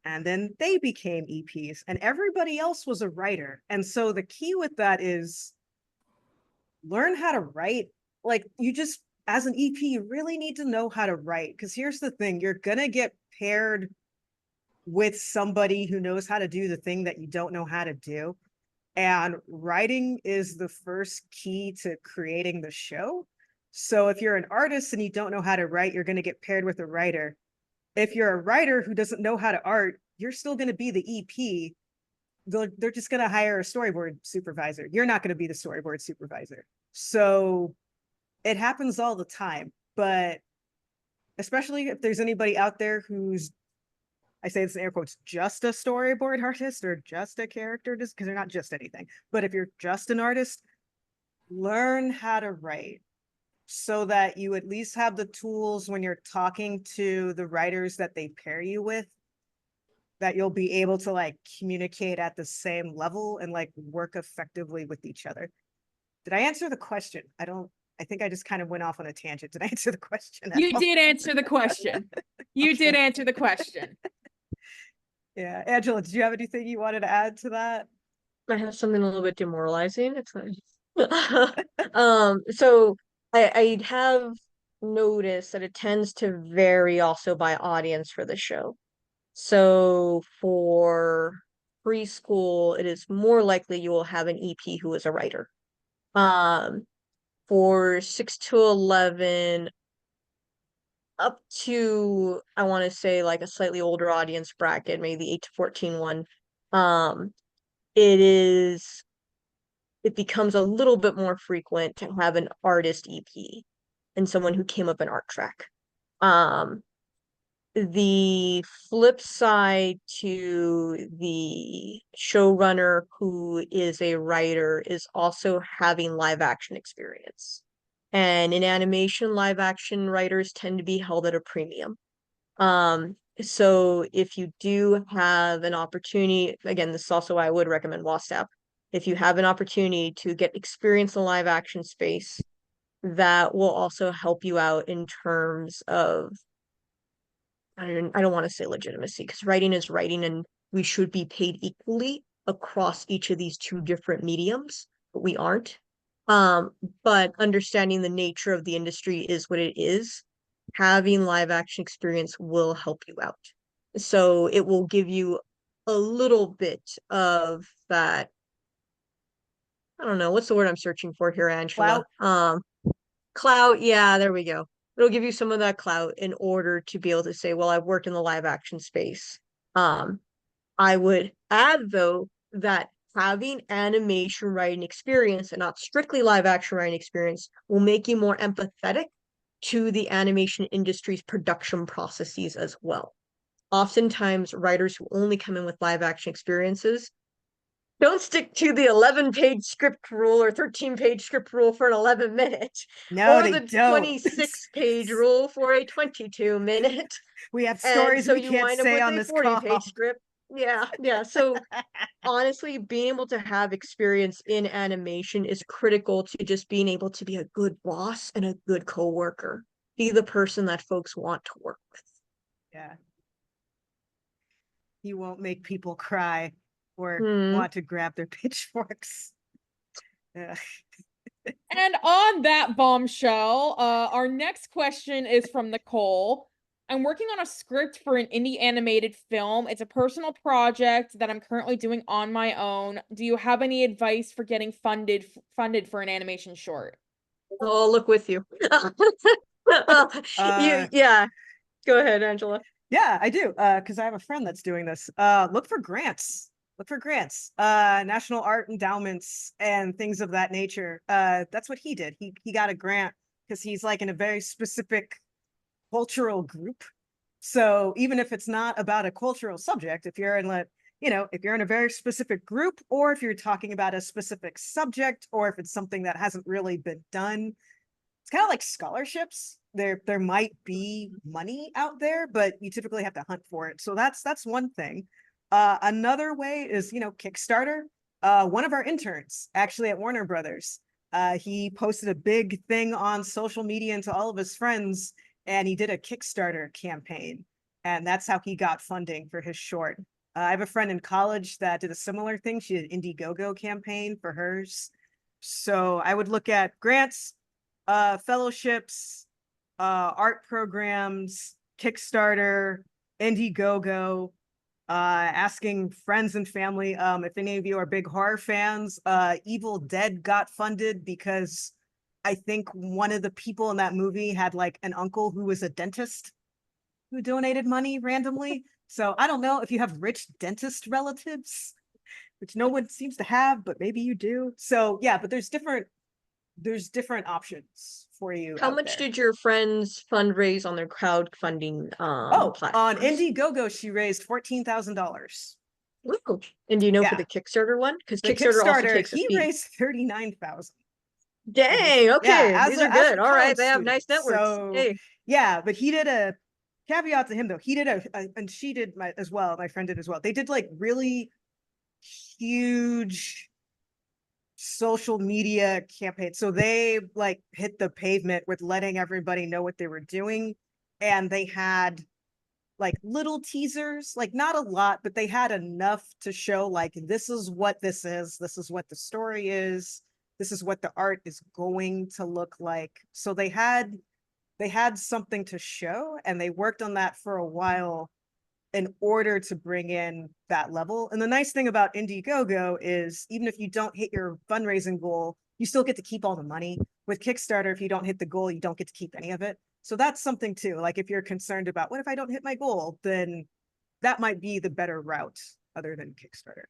and then they became EPs, and everybody else was a writer. And so the key with that is learn how to write. Like, you just, as an EP, you really need to know how to write, because here's the thing, you're gonna get paired with somebody who knows how to do the thing that you don't know how to do. And writing is the first key to creating the show. So if you're an artist and you don't know how to write, you're going to get paired with a writer. If you're a writer who doesn't know how to art, you're still going to be the EP. They're just going to hire a storyboard supervisor. You're not going to be the storyboard supervisor. So it happens all the time. But especially if there's anybody out there who's, I say this in air quotes, just a storyboard artist or just a character, just because they're not just anything. But if you're just an artist, learn how to write so that you at least have the tools when you're talking to the writers that they pair you with, that you'll be able to like communicate at the same level and like work effectively with each other. Did I answer the question? I think I just kind of went off on a tangent. Did I answer the question? You did answer the question. You did answer the question. Yeah. Angela, did you have anything you wanted to add to that? I have something a little bit demoralizing. It's so I have noticed that it tends to vary also by audience for the show. So for preschool, it is more likely you will have an EP who is a writer. For 6 to 11, up to, I want to say, like a slightly older audience bracket, maybe the 8 to 14 one, it becomes a little bit more frequent to have an artist EP and someone who came up an art track. The flip side to the showrunner who is a writer is also having live action experience. And in animation, live action writers tend to be held at a premium. So if you do have an opportunity, again, this is also why I would recommend WASTAP. If you have an opportunity to get experience in the live action space, that will also help you out in terms of, I don't want to say legitimacy, because writing is writing and we should be paid equally across each of these two different mediums, but we aren't. But understanding the nature of the industry is what it is. Having live action experience will help you out. So it will give you a little bit of that. I don't know, what's the word I'm searching for here, Angela? Clout. Yeah, there we go. It'll give you some of that clout in order to be able to say, well, I've worked in the live action space. I would add, though, that having animation writing experience and not strictly live action writing experience will make you more empathetic to the animation industry's production processes as well. Oftentimes, writers who only come in with live action experiences don't stick to the 11-page script rule or 13-page script rule for an 11-minute, No, or they the don't. 26-page rule for a 22-minute. We have And stories so we you can't wind up say with on a this 40-page call. script. Yeah. So honestly, being able to have experience in animation is critical to just being able to be a good boss and a good coworker. Be the person that folks want to work with. Yeah. You won't make people cry or Hmm. want to grab their pitchforks. Yeah. And on that bombshell, our next question is from Nicole. I'm working on a script for an indie animated film. It's a personal project that I'm currently doing on my own. Do you have any advice for getting funded for an animation short? I'll look with you. Yeah. Go ahead, Angela. Yeah, I do. Because I have a friend that's doing this. Look for grants. National art endowments and things of that nature. That's what he did. He got a grant because he's like in a very specific cultural group. So even if it's not about a cultural subject, if you're in if you're in a very specific group, or if you're talking about a specific subject, or if it's something that hasn't really been done, it's kind of like scholarships. There might be money out there, but you typically have to hunt for it. So that's one thing. Another way is, Kickstarter. One of our interns actually at Warner Brothers, he posted a big thing on social media and to all of his friends, and he did a Kickstarter campaign. And that's how he got funding for his short. I have a friend in college that did a similar thing. She did an Indiegogo campaign for hers. So I would look at grants, fellowships, art programs, Kickstarter, Indiegogo, asking friends and family if any of you are big horror fans. Evil Dead got funded because I think one of the people in that movie had like an uncle who was a dentist who donated money randomly. So I don't know if you have rich dentist relatives, which no one seems to have, but maybe you do. So yeah, but there's different options for you How out much there. did your friends fundraise on their crowdfunding on platforms? Indiegogo, she raised $14,000. Ooh. And do you know for Yeah. the Kickstarter one? Because The Kickstarter also Kickstarter, takes a he fee. raised 39,000. Dang, okay. Yeah, These are as good. a All right, college they have nice student. networks. So Hey. yeah, but he did a caveat to him though. He did and she did as well. My friend did as well. They did like really huge social media campaign. So they like hit the pavement with letting everybody know what they were doing. And they had like little teasers, like not a lot, but they had enough to show like, this is what this is. This is what the story is. This is what the art is going to look like. So they had something to show, and they worked on that for a while in order to bring in that level. And the nice thing about Indiegogo is even if you don't hit your fundraising goal, you still get to keep all the money. With Kickstarter, if you don't hit the goal, you don't get to keep any of it. So that's something too. Like if you're concerned about what if I don't hit my goal, then that might be the better route other than Kickstarter.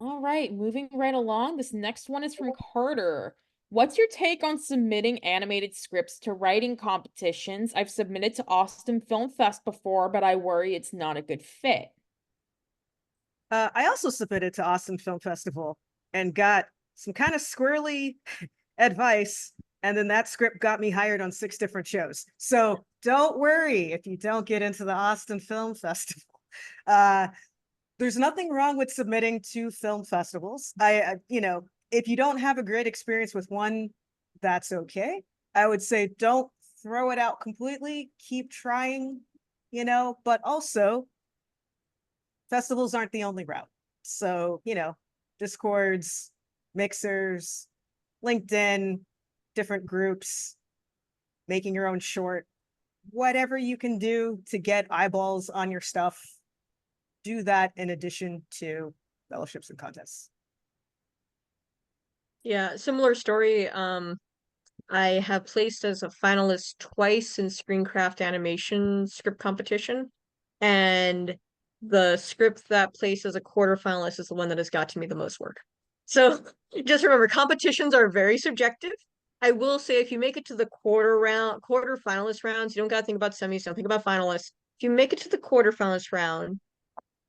All right, moving right along. This next one is from Carter. What's your take on submitting animated scripts to writing competitions? I've submitted to Austin Film Fest before, but I worry it's not a good fit. I also submitted to Austin Film Festival and got some kind of squirrely advice. And then that script got me hired on 6 different shows. So don't worry if you don't get into the Austin Film Festival. There's nothing wrong with submitting to film festivals. If you don't have a great experience with one, that's okay. I would say don't throw it out completely. Keep trying, but also festivals aren't the only route. So, Discords, mixers, LinkedIn, different groups, making your own short, whatever you can do to get eyeballs on your stuff, do that in addition to fellowships and contests. Yeah, similar story. I have placed as a finalist twice in Screencraft animation script competition, and the script that placed as a quarterfinalist is the one that has got to me the most work. So just remember, competitions are very subjective. I will say if you make it to the quarter finalist rounds, you don't gotta think about semis, don't think about finalists. If you make it to the quarterfinalist round,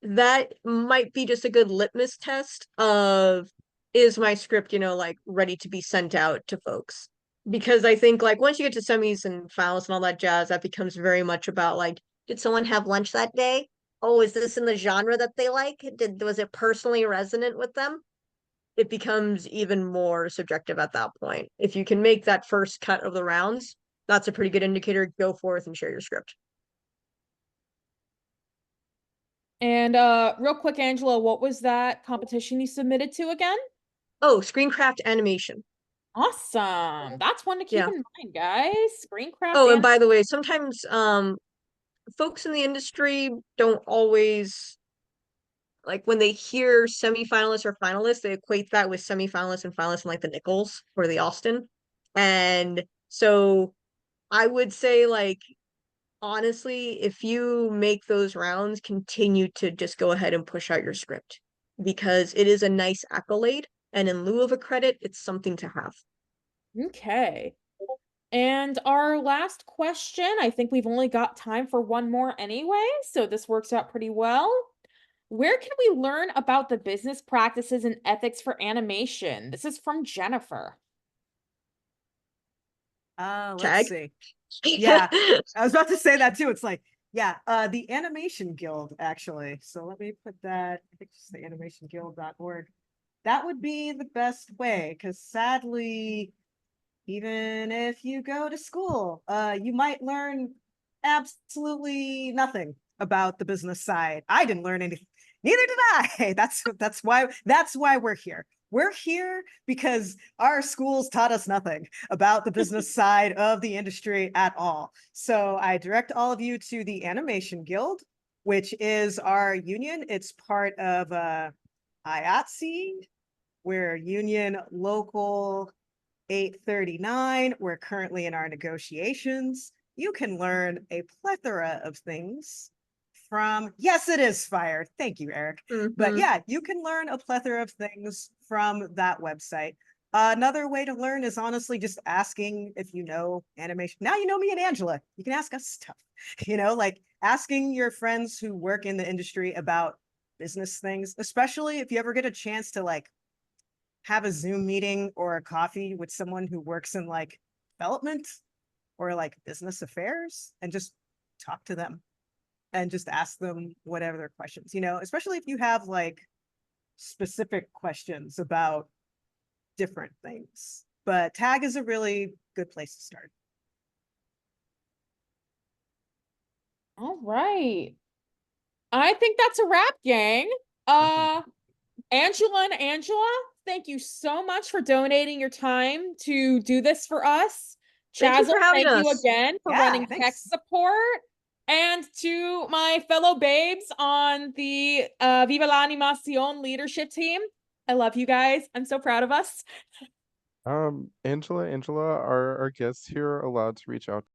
that might be just a good litmus test of is my script, like ready to be sent out to folks. Because I think like once you get to semis and finals and all that jazz, that becomes very much about like, did someone have lunch that day? Oh, is this in the genre that they like? Was it personally resonant with them? It becomes even more subjective at that point. If you can make that first cut of the rounds, that's a pretty good indicator. Go forth and share your script. And real quick, Angela, what was that competition you submitted to again? Oh, Screencraft animation. Awesome. That's one to keep Yeah. in mind, guys. Screencraft Oh, and by the way, sometimes folks in the industry don't always like when they hear semifinalists or finalists, they equate that with semifinalists and finalists in like the Nichols or the Austin. And so I would say like honestly, if you make those rounds, continue to just go ahead and push out your script because it is a nice accolade. And in lieu of a credit, it's something to have. Okay. And our last question, I think we've only got time for one more anyway, so this works out pretty well. Where can we learn about the business practices and ethics for animation? This is from Jennifer. Let's Tag. see. Yeah, I was about to say that too. It's like, yeah, the Animation Guild, actually. So let me put that, I think it's the animationguild.org. That would be the best way, because sadly, even if you go to school, you might learn absolutely nothing about the business side. I didn't learn anything. Neither did I. That's why we're here. We're here because our schools taught us nothing about the business side of the industry at all. So I direct all of you to the Animation Guild, which is our union. It's part of IATSE. We're Union Local 839. We're currently in our negotiations. You can learn a plethora of things from, yes, it is Fire. Thank you, Eric. But yeah, you can learn a plethora of things from that website. Another way to learn is honestly just asking if you know animation. Now you know me and Angela. You can ask us stuff, like asking your friends who work in the industry about business things, especially if you ever get a chance to like have a Zoom meeting or a coffee with someone who works in like development or like business affairs, and just talk to them and just ask them whatever their questions, especially if you have like specific questions about different things. But tag is a really good place to start. All right. I think that's a wrap, gang. Angela and Angela, thank you so much for donating your time to do this for us. Thank you for having thank you us. again for running tech thanks. support. And to my fellow babes on the Viva La Animación leadership team, I love you guys. I'm so proud of us. Angela, are our guests here allowed to reach out